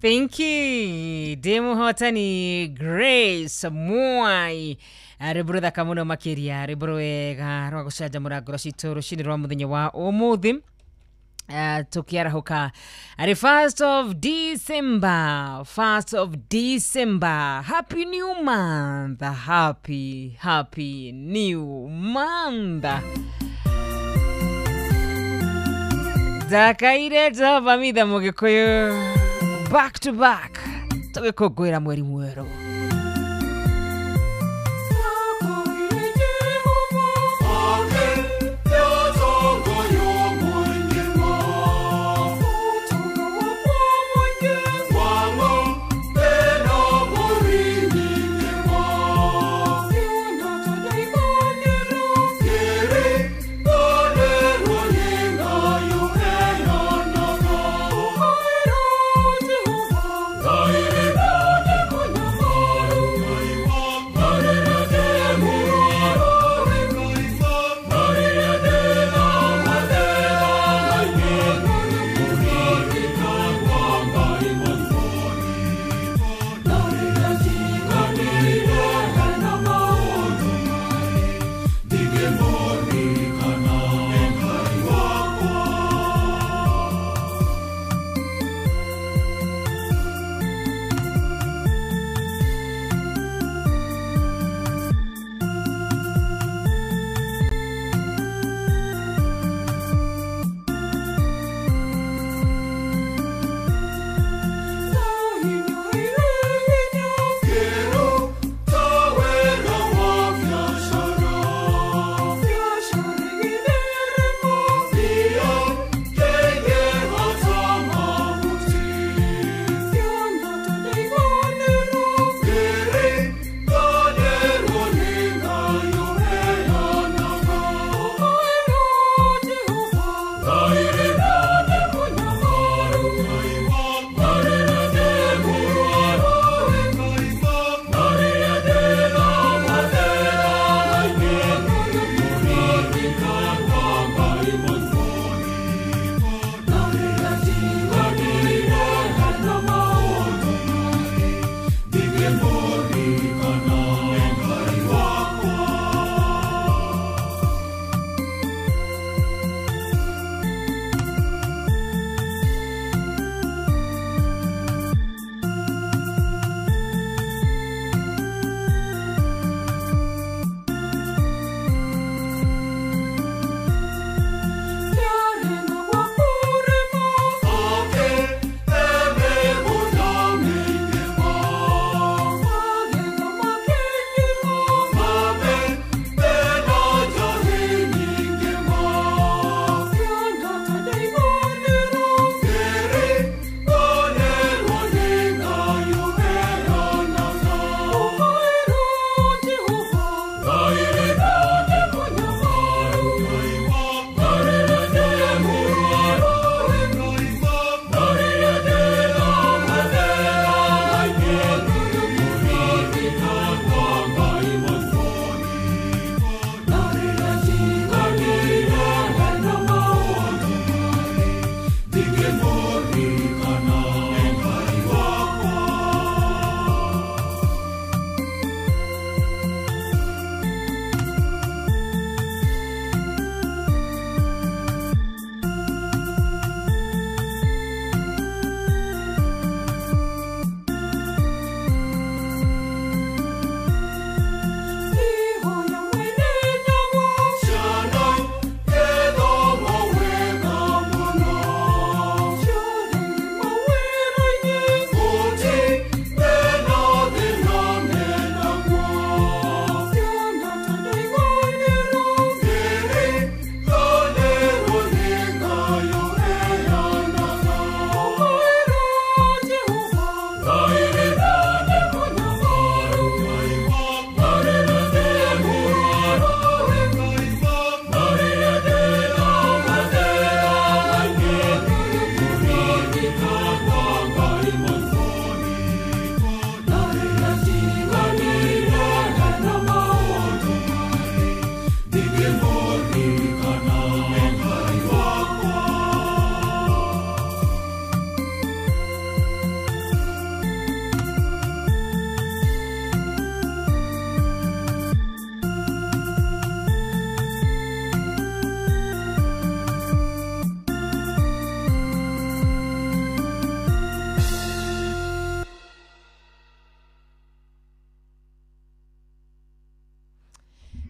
Thank you. Demo hotani Grace Mwai. Rebro da kamuno makiria. Rebro ega rwa gushaja muragoro shito rushini rwa muthenya wa umuthi. Tukiara hoka. At the 1st of December. 1st of December. Happy new month. Happy new month. Dakaire tavamida mugikoyo. Back to back. Tugikogwira mweri mweru.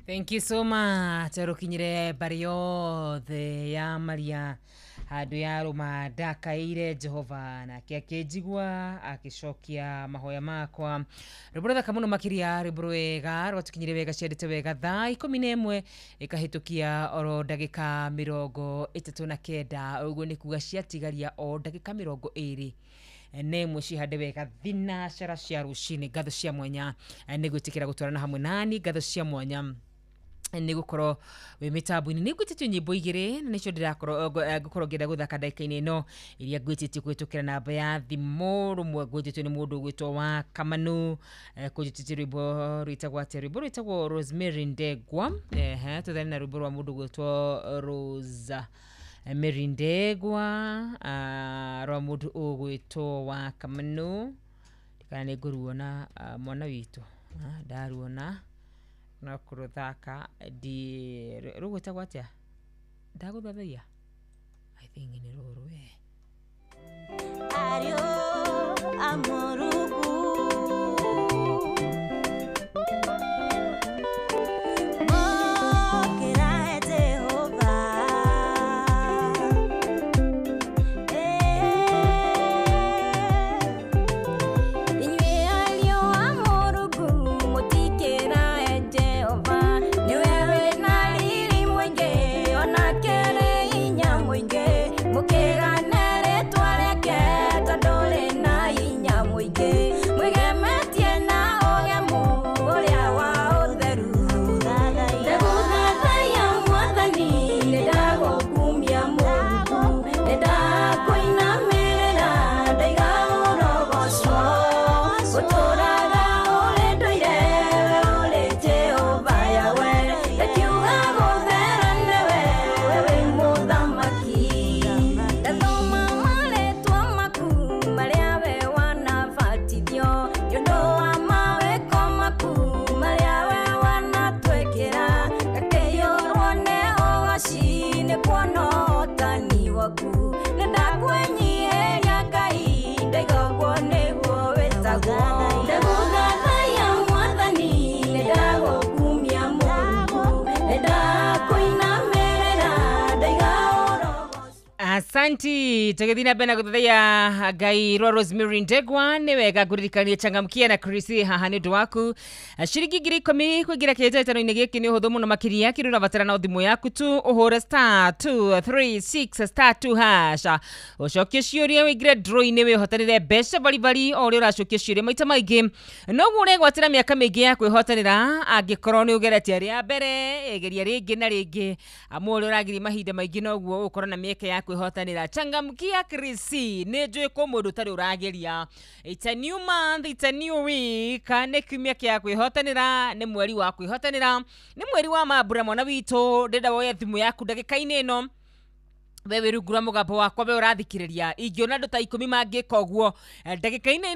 Thank you so much. Rukinyire bario the ya Maria handu ya ruma ndakaire Jehova na kiakejigwa akicokia mahoya makwa rubura kamuno makiria rubruega rwatukinyire wega ciendete wega thaa 11 ikahitukia oro ndagika 39 uguo ni kuga ciatigaria o ndagika 20 nemwe cihande wega thina cara cia rucini ngatho cia mwanya nigwitikira gutwarana hamwe nani ngatho cia mwanya nigukorwo we mitabu-ini nigwititio nyimbo igiri na nicio ndirakorwo gukorwo ngienda guthaka ndagika-ini ino iria ngwititio kwitukira namba ya thimu rumwe ngwititio ni mundu gwitwo wa Kamanu kujititio rwimbo rwitagwo atia rwimbo rwitagwo Rosemary Ndegwa tuthani na rwimbo rwa mundu gwitwo Rosa Mary Ndegwa rwa mundu ugwitwo wa Kamanu kana ni nguruona mwana witu ndaruona na kuruthaka di rugweta gwatia ndaguthathia I think ni rurwe ario amorugu Asanti tegethina bena guthia Ngai rwa Rosemary Ndegwa ni wega kuririkania changamkia na Chrissy haha ni waku shiringi 10,000 kuingira kijetano-ini giki ni huthu muno makiria kirura batara na thimu yaku tu uhore *236*2# ucokie ciuria wigire draw-ini wihotanire mbeca bari ori uracokie ciuria maita maingi no gure gwatira miaka mingi ya kwihotanira angikorwo ni ugeretie aria mbere egeria ringi na ringi amuri uragiri mahinda maingi noguo ukorwo na miaka ya kwihotanira changamkia Chrissy ni njui ko mundu tari urageria it's a new month it's a new week ne kimia kia kwihotanira ni mweri wa kwihotanira ni mweri wa mabura mwana witu ndenda woya thimu yaku ndagika-ini ino wewe rugura mugambo wakwa we urathikiriria ingiona ndu ta 10 mangi koguo ndagika-ini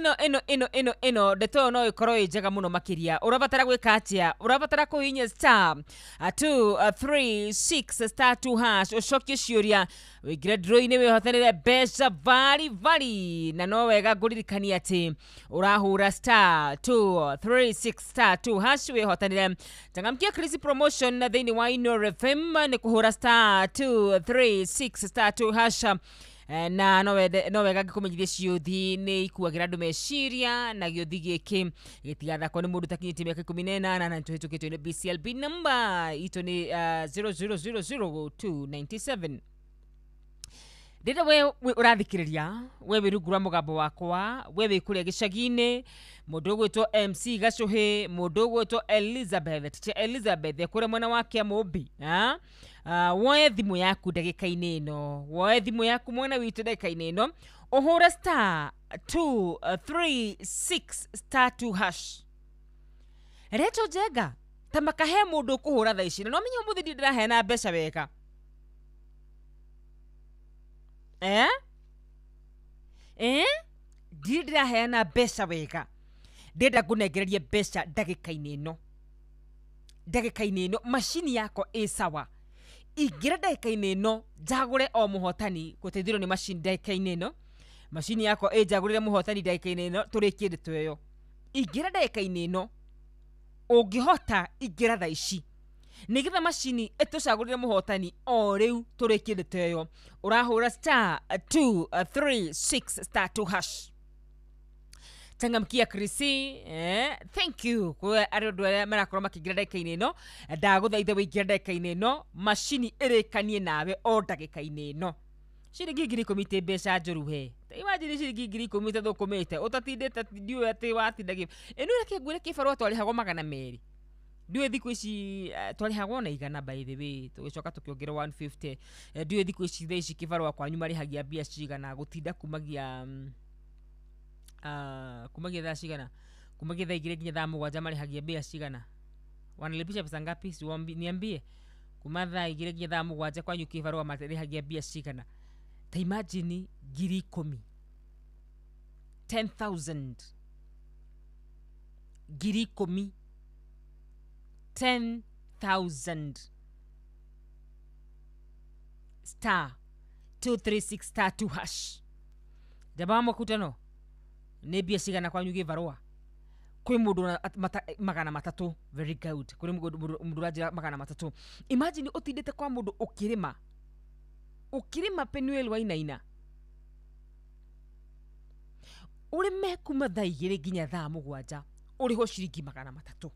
ino ndeto no ikorwo njega muno makiria urabatara gwika atia urabatara kuhinya *236*2# ucokie ciuria wigire draw-ini wihotanire mbeca vari na no wega nguririkania ati urahura *236*2# wihotanire changamkia Chrissy promotion na thini wa Inoro FM ni kuhura *236*2# na no wega ngikumenyithia ciuthi ni ikuagira andu meciria na giuthi giki gitigathakwo ni mundu takinyite miaka 18 na ntuhitukitwe ni BCLB number ito ni 0000297 Dida we urathikiriria we wirugura mugambo wakwa we wikuria gicagi-ini mundu gwitwo MC Gacuhi mundu gwitwo Elizabeth kure mwana wake Mumbi woye thimu yaku ndagika-ini ino woye thimu yaku mwana witu ndagika-ini ino uhura *236*2# reto jega tamakahe mundu kuhura thaa ici no menye muthi ndirahena mbeca weka ndirahena mbeca wega ndenda kunengereria mbeca ndagika-ini ino machini yako sawa ingira ndagika-ini ino njagure o muhotani guteithirwo ni machini ndagika-ini ino machini yako njagurire muhotani ndagika-ini ino turikie ndeto iyo ingira ndagika-ini ino ungihota ingira thaa ici nigetha macini etucagurire muhotani o riu turikirite yo urahura star 236 star 2 hash Changamkia Krisi, thank you kwa ariodo ya marakorwo makigira ndagika-ini ino ndaguthaitha wigira ndagika-ini ino macini irikanie nawe o ndagika-ini ino ciringi 10,000 mbeca njuru he imagine ciringi 10,000 thukumite utatindite ndiwe ati watindagi ino reke ngwire kibarua twarihagwo 200 ndiwe thiku ici twarihagwo na igana by the way tugicoka tukiongerera 150 ndiwe thiku ici thaici kibarua kwanyu marihagia mbia cigana gutinda kumagia kumagia thaa cigana kumagia thaa 2 nginya thaa 7 marihagia mbia cigana wanalipisha pesa ngapi niambie kuma thaa 2 nginya thaa 7 kwanyu kibarua marihagia mbia cigana ta imagine 10,000 10,000 10,000 10,000 star 236 star 2 hash jaba makutano ne bia cigana kwanyu givarua kwi mundu magana matatu very good kuri mundu raja magana matatu imagine utindite kwa mundu ukirima Penuel Wainaina urime kuma thaa 2 nginya thaa 7 uriho ciringi magana matatu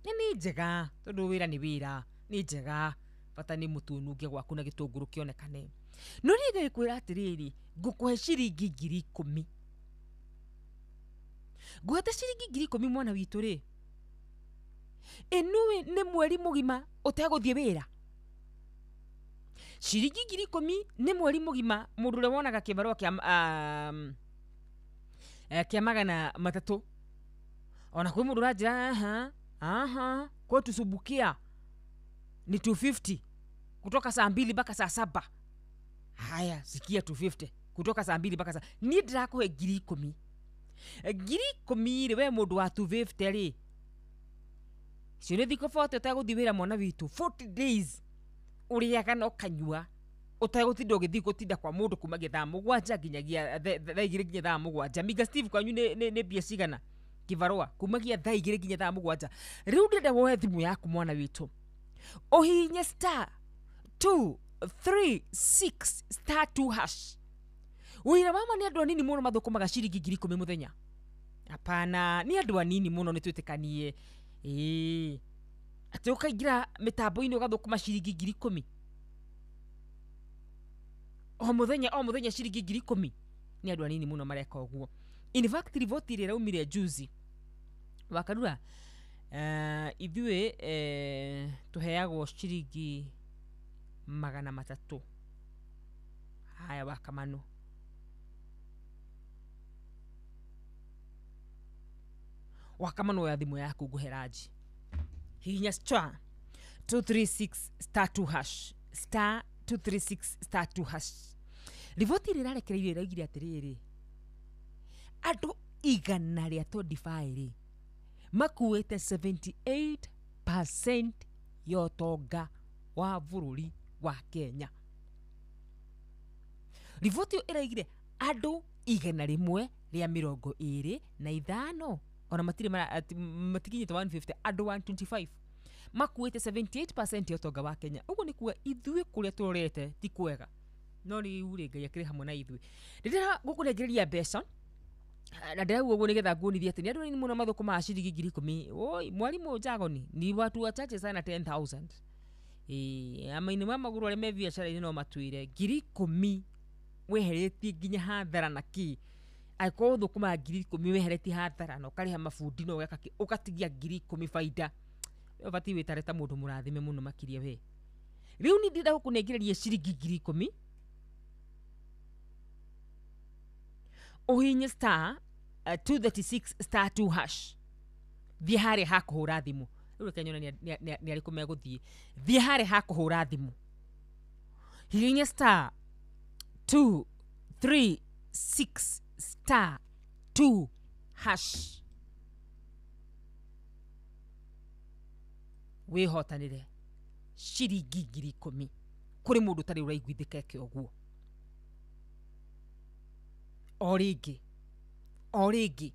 ni njega tondu wira ni wira ni njega bata ni mutununge gwaku na gitunguru kionekane no riga ikwira atiriri ngukuhe ciringi 10,000 gweta ciringi 10,000 mwana witu ri enuwe ni mweri mugima uteguthie wira ciringi 10,000 ni mweri mugima mundu ule wonaga kibarua kia magana matatu ona kwi mundu rajira kwa tusubukia ni 250 kutoka saa 2 mpaka saa 7 haya sikia 250 kutoka saa 2 mpaka saa ni ndirakuhe 10,000 10,000 we mundu wa 250 ri cine thiko 40 utaguthivira mwana witu 40 days uriaga no kanyua utagutinda ugithi gutinda kwa mundu kuma githaa 7 nginyagia thaa 2 nginya thaa 7 Miga Steve kwanyu ni bia cigana kivarua kumagia thaa 2 nginya thaa 7 riu ndenda woe thimu yaku mwana witu ohinye star 236 star 2 hash wira mama ni andu anini muno mathukumaga ciringi 10,000 muthenya apana ni andu anini muno ni twitikanie ati ukaingira mitambo-ini ugathukuma ciringi 10,000 o muthenya ciringi 10,000 ni andu anini muno mareka uguo in fact rivoti ira umire juzi wakarura ithue tuheagwo ciringi 300 haya wakamano wakamano ya thimu yaku nguheraji hinya star 236 star 2 hash star 236 star 2 hash rivoti rirarekereirio iraugire atiriri andu igana ria 25 makuite 78% yotonga wa bururi wa Kenya. Rivoti iraigire andu igana rimwe ria 25 ona matikinyite 150 andu 125 makuite 78% yotonga wa Kenya. Uguo ni kuwa ithue kuria turorete ti kwega no ri uri ngai akiri hamwe na ithue ndira gukurengeria mbeca na ndirauga uguo nigetha nguonithie ati ni andu ni muno mathukuma ciringi 10,000 oi mwalimu Jagoni ni watu wachache sana 10,000 amaini ma maguru ale me biashara no matuire 10,000 weheretie nginya hathara na ki aiko thukuma 10,000 weheretie hathara no kariha mafundi no gaka ukatigia 10,000 faida obati witareta mundu murathime muno makiria we riu ni ndida gukunengereria ciringi 10,000 uhinye star 236 star 2 hash thie hare hakuhura thimu riu kenyona ni ariku meguthie thie hare hakuhura thimu hihinye star 236 star 2 hash wihotanire ciringi 10,000 kuri mundu tari uraiguithika ke oguo origi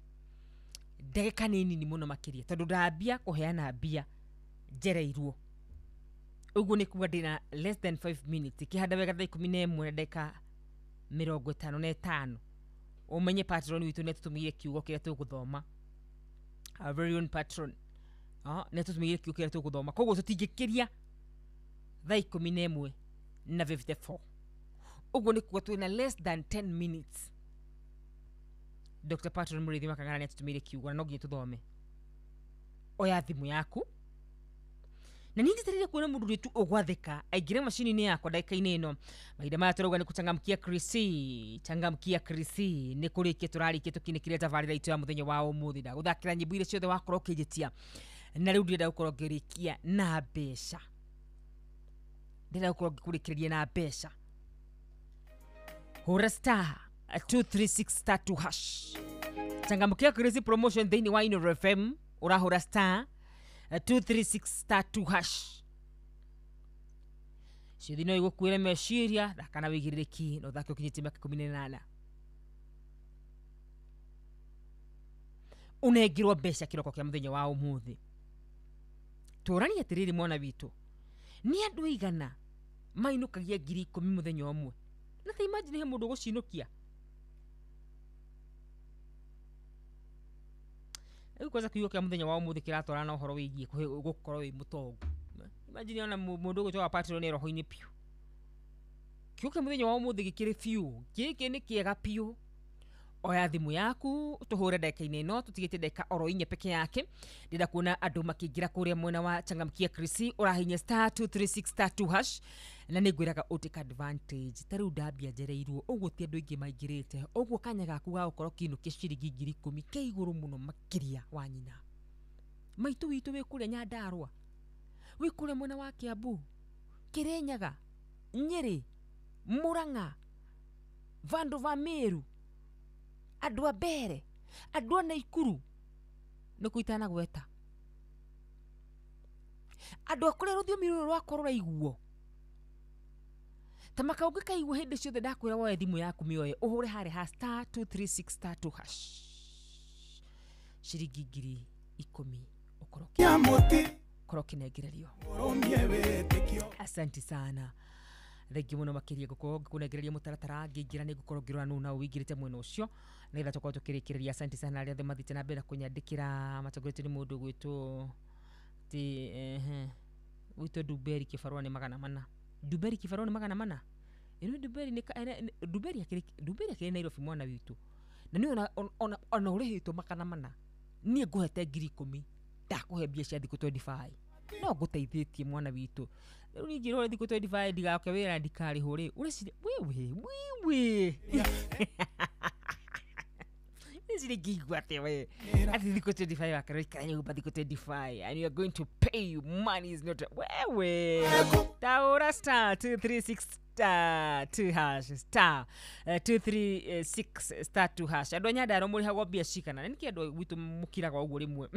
ndagika nini ni muno makiria tondu ndambia kuheana mbia njereirwo uguo ni kuga ndina less than 5 minutes kihanda wega thaa 11 na ndeka 55 umenye patron witu netutumire kiugo kiria tuguthoma our very own patron netutumire kiugo kiria tuguthoma koguo tutingikiria thaa 11 na 54 uguo ni kuga twina less than 10 minutes Dr. Patron Murithi Makangara netutumire kiugo na no nginya tuthome oya thimu yaku na nindi tarire kuona mundu ritu ogwatheka aigire machine ni yakwa dakika-ini ino maida maya turauga ni kuchangamkia Krisi ni kurikia turarikia tukinikire tabarira itu ya muthenya wa umuthi da guthakira nyimbo ile ciothe wakora ukijitia na riu ndirenda gukorwo ngirikia na mbeca ndirenda gukorwo ngikurikiria na mbeca hura star 236 star 2 hash changamkia Krisi promotion thini wa Ino FM urahura star 236 star 2 hash shidino igukwire meshiria dakana wigiririki no thake ukinyite miaka 18 unegirwo mbeca kiroko kia muthenya wa umuthi turani atiriri mwana witu ni andu igana mainukagia 10,000 muthenya omwe na ta imagine he mundu gucinukia kwanza kiugo kia muthenya wa umuthi kiratwara na uhoro wigie gukorwo wi mutongo imagine ona mundu gutwa patron ni roho-ini piu kiugo kia muthenya wa umuthi gikiri piu giki ni kiega piu oya thimu yaku tuhure dakika-ini ino tutigite dakika oro 4 peke yake ndida kuona andu makingira kuria mwena wa changamkia Krisi urahinya star 236 star 2 hash na ningwiraga utake advantage tariu ndambia njereirwo uguo ti andu ingi maingirite uguo kanya gaku ga ukorwo kinukia ciringi 10,000 ke iguru muno makiria wa nyina maitu witu we kuria Nyandarua we kuria mwena wa Kiambu Kirinyaga Nyeri Murang'a Vandu va Meru andu a Mbere andu a Naikuru ni kuitana gweta andu akore ruthiomi ruru rwakwa ruraiguo tamakauge kaiguo hindi ciothe ndakwira woe thimu yaku mioye uhure hari ha star 236 star 2 hash ciringi 10,000 ukoroki negererio asante sana thengi muno makiria gukorwo ngikunegereria mutaratara ngingira ni gukorwo ngirora nu na wingirite mwena ucio na ira tukorwo tukirikiria asante sana aria themathite na mbere kunyandikira matogorete ni mundu gwitu ti wito Duberi kifarwa ni 400 Duberi kifarwa ni 400 ino Duberi ni Duberi akiri Nairobi mwana witu na ni ona urihitwo 400 ni nguhete 10,000 ndakuhe bia cia thiku 25 no guteithitie mwana witu riu ningi rore thiku 25 ndigake wira ndikari huri uricire wewe Nizire gigwate we ati thiku 25 akarika nyumba thiku 25 and you are going to pay you money is not wewe taura star 236 star 2 hash star 236 star 2 hash andu Nyandarua muri hagwo bia cikana niki andu witu mukira kwa uguo rimwe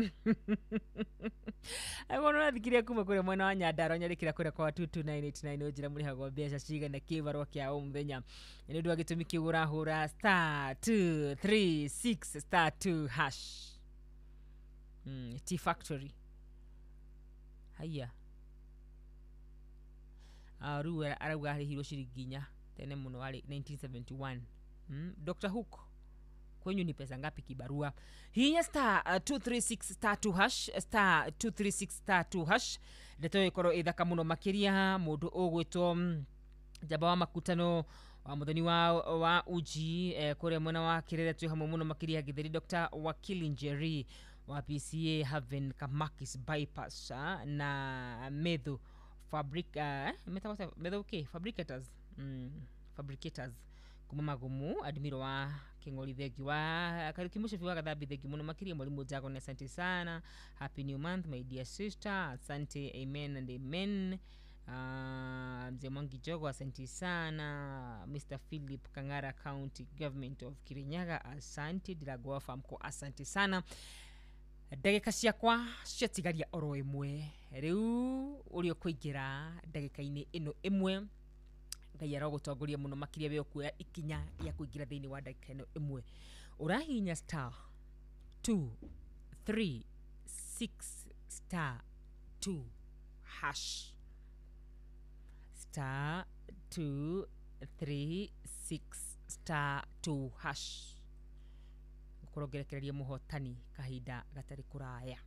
agono nathikiria kuma kure mwena wa Nyandarua nyarikira kure kwa 22989 ujira muri hagwo bia cigana kibarwa kia umuthenya ni ndu agitumi kiura hura star 236 star 2 hash T Factory haya aru arauga hiro ciringinya tene muno ari 1971 Dr. Hook kwenyu ni pesa ngapi kibarua hinya star 236 star 2 hash star 236 star 2 hash ndeto ikoro ithaka muno makiria mundu ugwitwo jaba wa makutano wa muthoni wa uji kure mwena wa Kirere tu hamwe muno makiria githeri Dr. Wakili Njeri wa PCA Haven Kamakis bypass na Medhu fabricators kuma magumu admiro wa King'ori thegi wa karikimushe fiwa kadhabi thegi muno makiria mwalimu Jago na asante sana happy new month my dear sister asante amen and amen mzee Mwangi Jogo asante sana Mr. Philip Kangara County Government of Kirinyaga asante Diragwa Famko asante sana ndagika ciakwa ciatigaria oro imwe riu urio kuingira ndagika-ini ino imwe ngai arogutongoria muno makiria we okuya ikinya ya kuingira thini wa ndagika ino imwe urahinya star 236 star 2 hash star 236*2# kurongerekereria muhotani kahinda gatari kuraya.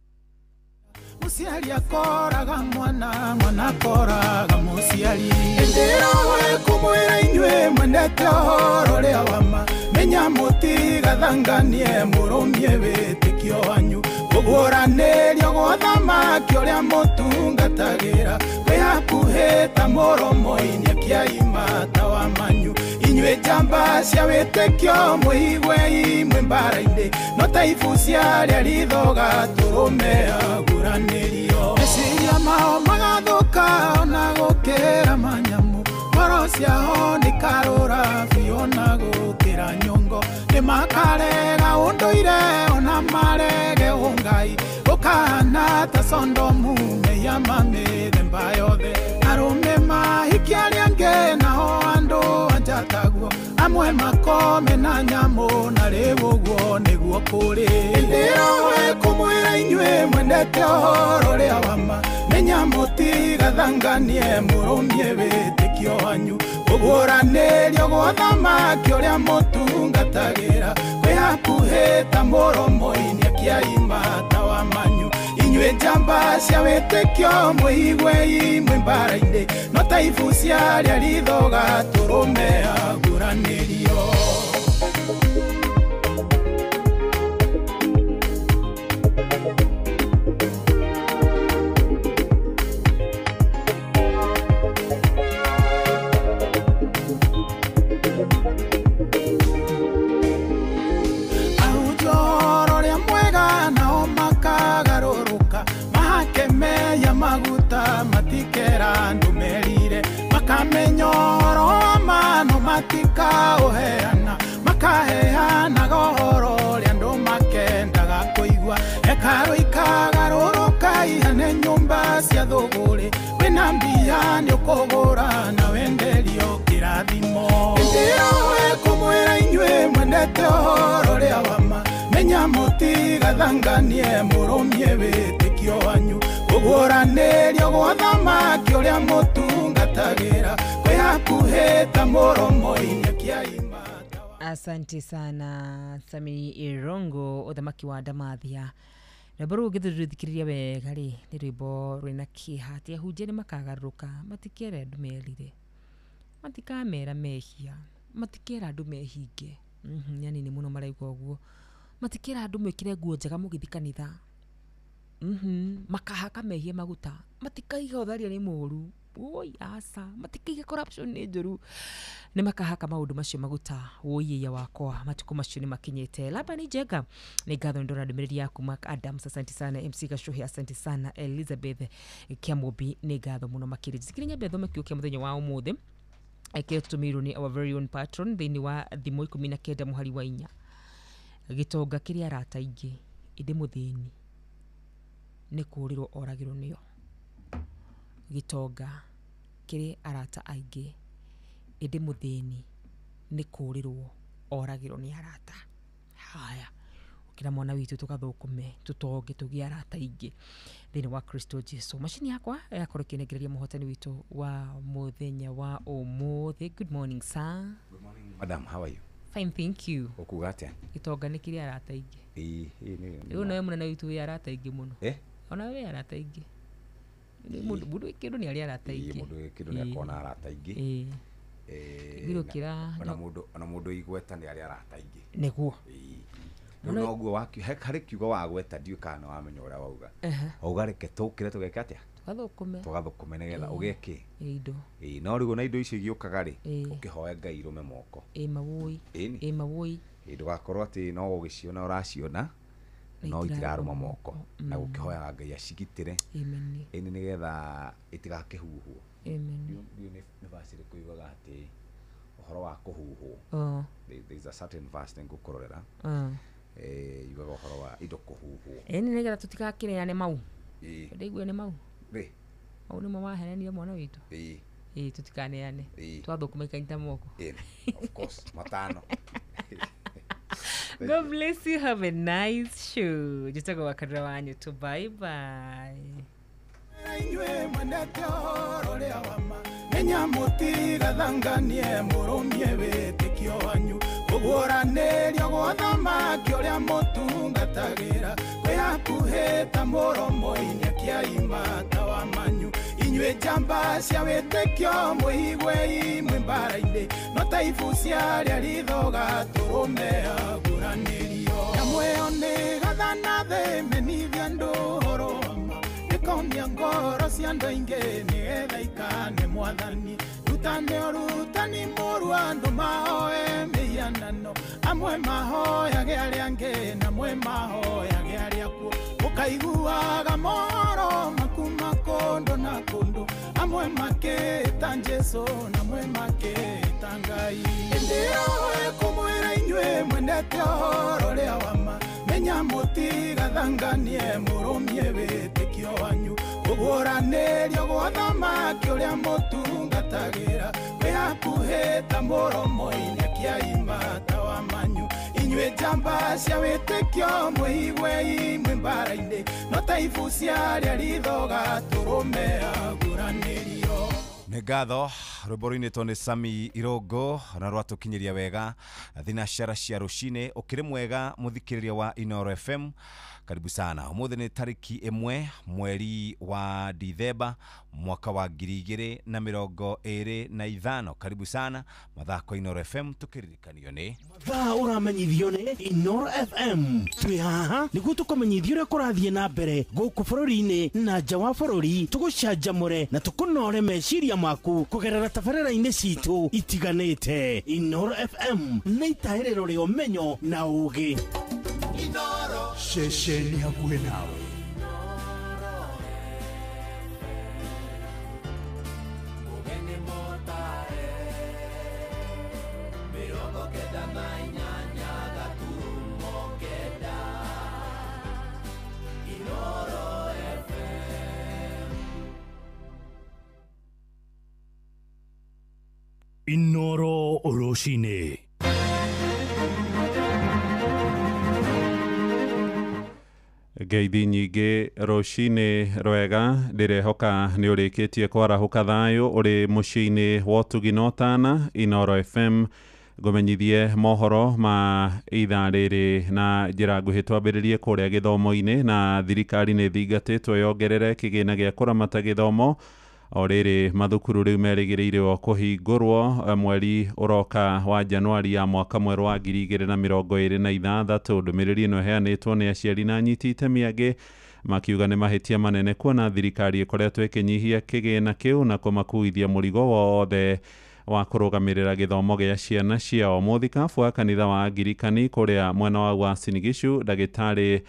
Musiali akoraga mwana akoraga musiali Ndirawe kumwira inywe mwendete horo ria wama Menya muti gathanganie murumie witikio wanyu Kuguranĩrio gwa thamaki ũrĩa mũtungatagira Kwihakuhĩta mũromo-inĩ akĩaimata wa manyu Inyuĩ njamba cia wĩtĩkio mũigwe imwe mbara-inĩ No ta ibu ciarĩa rithoga tũrũme aguranĩrio Meciria mao magathũka ona gũkĩra manyamu Ngoro ciao nĩ karũra biũ na gũkĩra nyongo Nĩ makarega ũndũire ona marege ũngai Ũkahana ta Sodomu mĩhiama mĩthemba yothe Arũme mahikia arĩa angĩ nao andũ anja taguo Amwe makome na nyamũ na rĩu ũguo nĩguo kũrĩ Ndĩrowe kũmwĩra inyuĩ mwendete ũhoro rĩa wama Menya mũtigathanganie mũrũmie wĩtĩkio wanyu Kuguranĩrio gwa thamaki ũrĩa mũtungatagĩra Kwihakuhĩta mũromo-inĩ akĩaimata wa manyu Inyuĩ njamba cia wĩtĩkio mũigwe imwe mbara-inĩ No ta ibu ciarĩa rithoga tũrũme aguranĩrio maguta matikera ndumerire makamenyoro amano matika oheana makaheana gohoro ria ndu makendaga kuigwa ekaro ikagaroroka ihane nyumba cia thuguri wina mbia ni ukugura na wenderio kirathimo Ndĩrowe kumwĩra inyuĩ mwendete ũhoro ria wama Menya mũtigathanganie mũrũmie wĩtĩkio wanyu Kuguranĩrio gwa thamaki ũrĩa mũtungatagĩra Kwihakuhĩta mũromo-inĩ akĩaimata Asante sana Sami Irongo uthamaki wa Damathia na baro githurithikiriria wega ri ni rwimbo rwina kihati ahunjia ni makagarũka matikere andu merire matikamera mehia matikera andu mehinge yani ni muno maraigwa uguo matikera andu mwikire nguo njega mugithi kanitha makahaka mehia maguta matikaiga utharia ni muru oi asa matikaiga corruption ni njuru ni makahaka maundu macio maguta woiya wakwa matuko macio ni makinyete laba ni jega ni gatho ndora ndumiriri yaku Mark Adams asante sana MC Gashuhi asante sana Elizabeth Kiamobi ni gatho muno makiriji sikirinya betho makiukia muthenya wa umuthi tumirwo ni our very own patron thini wa thimo 19 muhari wa 4 gitonga kiria arata ingi inde muthini ni kurirwo oragirwo niyo gitonga kiri arata aingi inde muthini ni kurirwo oragirwo ni arata haya ukira mwana witu tukathukume tutonge tugia arata ingi thini wa Kristo Jesu machini yakwa yakorwo kinegereria muhotani witu wa muthenya wa umuthi. Good morning sir. Good morning madam, how are you? Fine, thank you. Okugatia gitonga ni kiri arata ingi ni uno we munene witu ya arata ingi muno ona we arata ingi mundu ikindu ni ari arata ingi mundu ikindu ni akona arata ingi girukira ona mundu igweta ni ari arata ingi neguo no guo waki hari kiugo wa gweta ndiu kana wamenya uria wauga auga reke tukire tugeke atia tugathukume nigetha ugeke indo no rigo na indo icio giukaga ri ukihoya Ngai rume moko mawoi ndugakorwo ati no ugiciona uraciona no itiraruma moko na gukihoya Ngai acigitire eni nigetha itigakihuhwo ndio ni verse ri kuigaga ati uhoro wa kuhuhwo there is a certain verse ngukororera yugaga uhoro wa indo kuhuhwo eni nigetha tutigakirane mau ndigwe ni mau au ni mama henania mwana witu tutikaneane twathukume kainta moko of course matano. God bless you, have a nice show. Jitaka wakadra wanyu tu, bye bye. menya mũtigathanganie mũrũmie wĩtĩkio wanyu kũguũranĩrio gwa thamaki ũrĩa mũtungatagĩra kwĩhakuhĩta mũromo-inĩ kĩaimata wa manyu inyuĩ njamba cia wĩtĩkio mwĩigwe imwe mbara-inĩ no ta ibu ciarĩa rithoga tũrũme aguranĩrio nyamwĩyo nĩ gathana thĩ menithia andũ ũhoro wama ĩkonia ngoro cia andũ aingĩ nĩgetha ikane mwathani rutane ũrutani mũru andũ mahoe mĩhianano amwe mahoyage arĩa angĩ namwe mahoyage arĩa kuo ũkaiguaga mohoro makuma kũndũ na kũndũ amwe makĩta Jesũ namwe makĩta Ngai ĩndĩyo ĩkũmwĩra inyuĩ mwendete ũhoro ũrĩa wama menya mũtigathanganie mũrũmie wĩtĩkio wanyu kũguũranĩrio gwa thamaki ũrĩa mũtungatagĩra kwĩhakuhĩta mũromo-inĩ kĩaimata wa manyu inyuĩ njamba cia wĩtĩkio mwĩigwe imwe mbara-inĩ no ta ibu ciarĩa rithoga tũrũme aguranĩrio. Nĩ ngatho rwĩmbo rũinĩtwo nĩ Sami Irongo na rwatũkinyĩria wega thinacara cia rũcinĩ ũkĩrĩ mwega mũthikĩrĩria wa Inoro FM. Karibu sana. Ũmũthĩ nĩ tarĩki 1 mweri wa Dithemba mwaka wa 2025. Karibu sana mathako Inoro FM tukĩririkanio nĩ mathaa ũramenyithio nĩ Inoro FM. Twĩ haha nĩguo tũkũmenyithio ũrĩa kũrathiĩ na mbere gũkũ bũrũri-inĩ na nja wa bũrũri, tũgũcanjamũre na tũkũnore meciria maku kũgerera tabarĩra-inĩ citũ itiganĩte. Inoro FM nĩ itahĩrĩro rĩa ũmenyo na ũũgĩ. Inoro ceceni hakuhĩ nawe. Inoro Oroshine. Ngeithi nyingĩ rũcinĩ rwega ndĩrehoka nĩ ũrĩkĩtie kwarahũka thayũ ũrĩ mũciĩ-inĩ wa ũtugi na ũtana. Inoro FM ngũmenyithie mohoro ma ithaa rĩrĩ na njĩra nguhĩ twambĩrĩrie kũrĩa gĩthomo-inĩ na thirikari nĩ thingatĩtwo yongerere kĩgĩna gĩa kũramata gĩthomo o rĩrĩ mathukuru rĩu merĩgĩrĩirwo kũhingũrwo mweri ũroka wa Januari ya mwaka mwerũ wa 2026. Ndũmĩrĩri ĩno ĩheanĩtwo nĩ aciari na anyiti itemi angĩ makiuga nĩ mahĩtia manene kuona thirikari ĩkoretwo ĩkĩnyihia kĩgĩna kĩu na kũmakuithia mũrigo wothe wa kũrũgamĩrĩra gĩthomo gĩa ciana ciao. Mũthikabu wa kanitha wa Angirikani kũrĩa mwena wa Uasin Gishu ndagĩtarĩ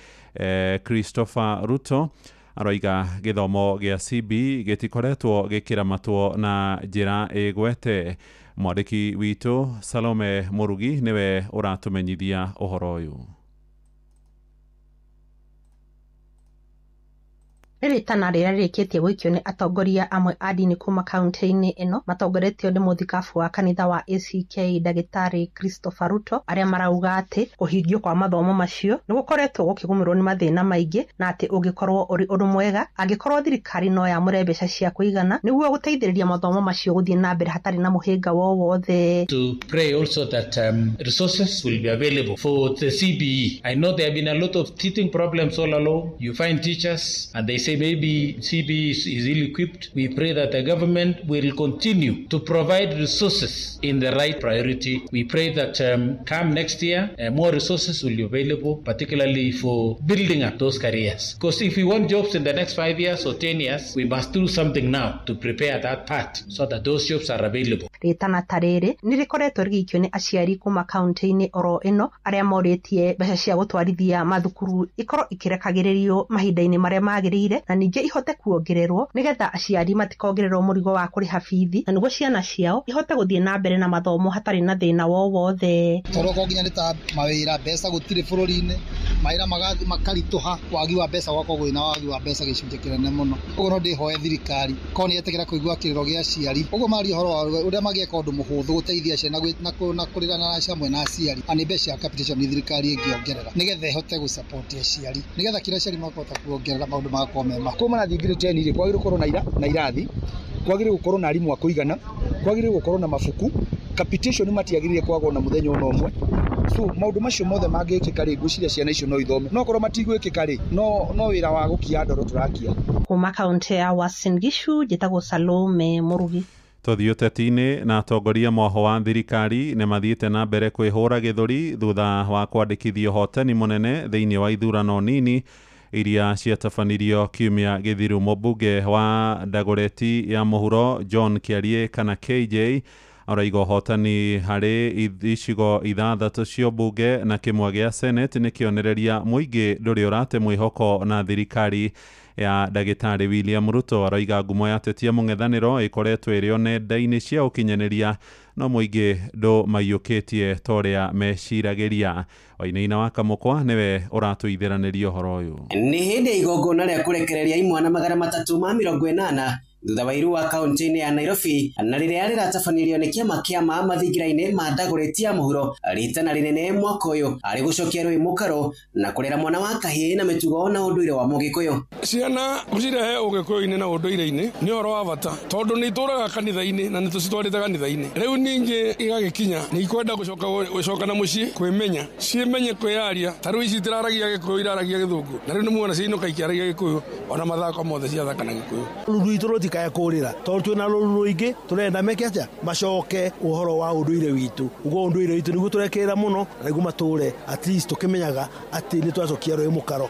Christopher Ruto aroiga gĩthomo gĩa CBE gĩtikoretwo gĩkĩramatwo na njĩra ĩgwete. Mwandĩki witũ Salome Mũrugi nĩwe ũratũmenyithia ũhoro ũyũ. Rĩrĩtana rĩrĩa rĩrĩkĩtie gũikio nĩ atongoria amwe a ndini kuma kaunti-inĩ ĩno matongoretio nĩ mũthikabu wa kanitha wa ACK ndagĩtarĩ Christopher Ruto, arĩa marauga atĩ kũhingio kwa mathomo macio nĩ gũkoretwo gũkĩgũmĩrwo nĩ mathĩna maingĩ na atĩ ũngĩkorwo ũrĩ ũndũ mwega angĩkorwo thirikari no yamũre mbeca cia kũigana nĩguo gũteithĩrĩria mathomo macio gũthiĩ na mbere hatarĩ na mũhĩnga wowothe. To pray also that resources will be available for the CBE. I know there have been a lot of teaching problems all along. You find teachers and they say maybe CBE is ill-equipped. We pray that the government will continue to provide resources in the right priority. We pray that come next year, more resources will be available, particularly for building up those careers. Because if we want jobs in the next 5 years or 10 years, we must do something now to prepare that part so that those jobs are available. Rĩtana ta rĩrĩ nĩ rĩkoretwo rĩgĩikio nĩ aciari kuma kaunti-inĩ oro ĩno arĩa morĩtie mbeca cia gũtwarithia mathukuru ikorwo ikĩrekagĩrĩrio mahinda-inĩ marĩa magĩrĩire na ningĩ ihote kuongererwo nĩgetha aciari matikongererwo mũrigo wa kũrĩha bithi na nĩguo ciana ciao ihote gũthiĩ na mbere na mathomo hatarĩ na thĩna wowothe. Toroko nginya nĩ ta mawĩra mbeca gũtirĩ bũrũri-inĩ, mawĩra makaritũha, wagi wa mbeca gwakorwo na wagi wa mbeca gĩcunjĩ kĩnene mũno. Ũguo no ndĩhoe thirikari korwo nĩ yetĩkĩra kũigua kĩrĩro gĩa aciari, ũguo maria ũhoro wa ũrĩa magĩka ũndũ mũhũthũ gũteithia ciana na kũrĩrana na ciamwe na aciari, nĩ mbeca ya capitation ni thirikari ĩngĩongerera nĩgetha ĩhote gũsupport aciari, nĩgetha kila aciari makahota kuongerera maũndũ magakorwo mema. Kuma na thingiri teni kwagĩrĩirwo gũkorwo na irathi kwagire gukorwo na arimu akuigana, kwagire gukorwo na mabuku, capitation matiagirire kwagwo na muthenya umwe. So maundu macio mothe mangĩkĩka rĩ ngwĩciria ciana icio no ithome, no korwo matigwĩkĩka rĩ no wĩra wa gũkia ndoro tũrakia. Kuma kaunti ya Uasin Gishu njĩtagwo Salome Mũrugi. Tũthiĩ ũteti-inĩ na atongoria moho wa thirikari nĩ mathiĩte na mbere kwĩhũra gĩthũri thutha wa kwandĩkithio hotani mũnene thĩinĩ wa ithurano nini iria ciatabanirio kiumia gĩthiru. Mũmbunge wa Dagoretti ya mũhuro John Kĩarie kana KJ araiga hotani harĩ icigo 6 cia mbunge na kĩmwe gĩa Senate nĩ kĩonereria mũingĩ ndũrĩ ũrate mwĩhoko na thirikari ya Ndagĩtarĩ William Ruto. Araiga ngumo ya tetia mũng'ethanĩro ĩkoretwo ĩrĩ nenda-inĩ cia ũkinyanĩria no mũingĩ ndũ maiyũkĩtie torĩa meciragĩria. Wainaina wa Kamũkwa nĩwe ũratũithĩranĩria ũhoro ũyũ. Nĩ hĩndĩ igongona rĩa kũrekereria imwana 380 thutha wa irua kaunti-inĩ ya Nairobi na rĩrĩa rĩratabanirio nĩ kĩama kĩa mathingira-inĩ ma Dagoretti ya mũhuro ritana rĩnene mwaka ũyũ arĩ gũcokia rũĩ mũkaro na kũrera mwana wa kahĩĩ na mĩtugo na ũndũire wa Mũgĩkũyũ. Ciana gũcirehe Ũgĩkũyũ-inĩ na ũndũire-inĩ nĩ ũhoro wa bata tondũ nĩ itũraga kanitha-inĩ na nĩ tũcitwarĩte kanitha-inĩ. Rĩu ningĩ igagĩkinya nĩ ikwenda gũcoka na mũciĩ kwĩmenya ciĩmenye kwĩyaria. Ta rĩu ici itiraragia Gĩkũyũ iraragia Gĩthũngũ na rĩu nĩ muona ciinũka ikiaragia Gĩkũyũ ona mathako mothe ciathaka na Gĩkũyũ. Rũrũ kaya kũrĩra tondũ twĩna rũrũ rũingĩ tũrenda meke atĩa macoke ũhoro wa ũndũire witũ. Ugo ũndũire witũ nĩguo tũrekerera mũno na nĩguo matũre at least tũkĩmenyaga atĩ nĩ twacokia rũĩ mũkaro.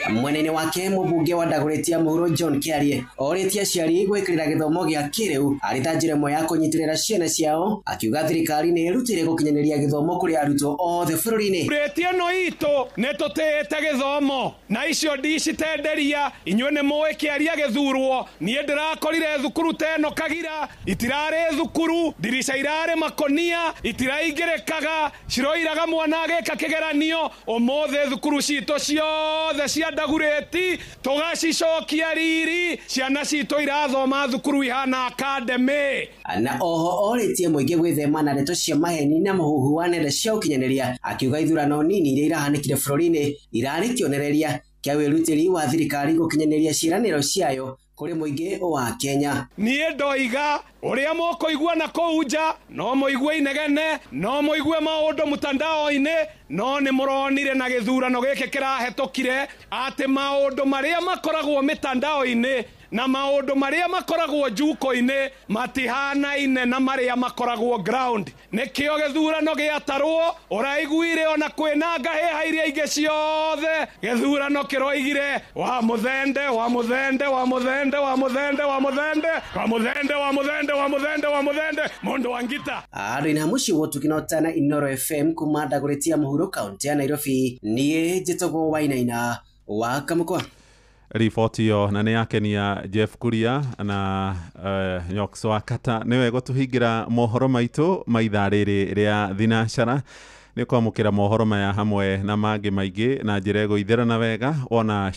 Mwena-inĩ wake mũmbunge wa Dagoretti ya mũhuro John Kĩarie orĩtie aciari gwĩkĩrĩra gĩthomo gĩa kĩrĩu arĩ ta njĩra ĩmwe ya kũnyitĩrĩra ciana ciao, akiuga thirikari nĩ ĩrutĩire gũkinyanĩria gĩthomo kũrĩ arutwo othe bũrũri-inĩ. Rĩti ĩno itũ nĩ tũtĩĩte gĩthomo na icio ndicitenderia, inyuĩ nĩ mũĩ Kĩarie agĩthurwo. Niĩ ndĩrakorire thukuru ta ĩno Kagira, itirarĩ thukuru, ndirica irarĩ makonia, itiraingĩrĩkaga, ciroiraga mwana agĩka kĩgeranio. Ũmũthĩ thukuru citũ ciothe cia Dagoretti tũgacicokia riri, ciana citũ irathoma thukuru ihana academy. Na oho orĩtie mũingĩ gwĩthema na ndeto cia maheni na mũhuhu wa nenda cia ũkinyanĩria, akiuga ithurano nini iria irahanĩkire bũrũri-inĩ irarĩ kĩonereria kĩa wĩrutĩri wa thirikari gũkinyanĩria ciĩranĩro ciayo kũrĩ mũingĩ wa Kenya. Niĩ ndoiga ũrĩa mũkũigua na kũu nja no mũigue inegene, no mũigue maũndũ mũtandao-inĩ, no nĩ mũronire na gĩthurano gĩkĩ kĩrahetũkire atĩ maũndũ marĩa makoragwo mĩtandao-inĩ na maũndũ marĩa makoragwo njuko-inĩ matihanaine na marĩa makoragwo ground. Nĩkĩo gĩthurano gĩatarwo, ũraiguire ona kwĩna ngahĩha iria ingĩ ciothe gĩthurano kĩroigire wa mũthende wa mũthende wa mũthende wa mũthende wa mũthende wa mũthende wa mũthende wa mũthende wa mũthende mũndũ wa ngita. Andũ-inĩ mũciĩ wotu kinotana Inoro FM kuma Dagoretti ya mũhuro kaunti ya Nairobi, niĩ njĩtagwo Wainaina wa Kamũkwa. Riboti yo na nĩ yakenia Jeff Kuria na Nyoks wa Kata nĩwe gũtũhingĩra mohoro maitũ ma ithaa rĩrĩ rĩa thinacara. Nĩ kwamũkĩra mohoro maya hamwe na mangĩ maingĩ na njĩra ĩgũithĩrana wega ona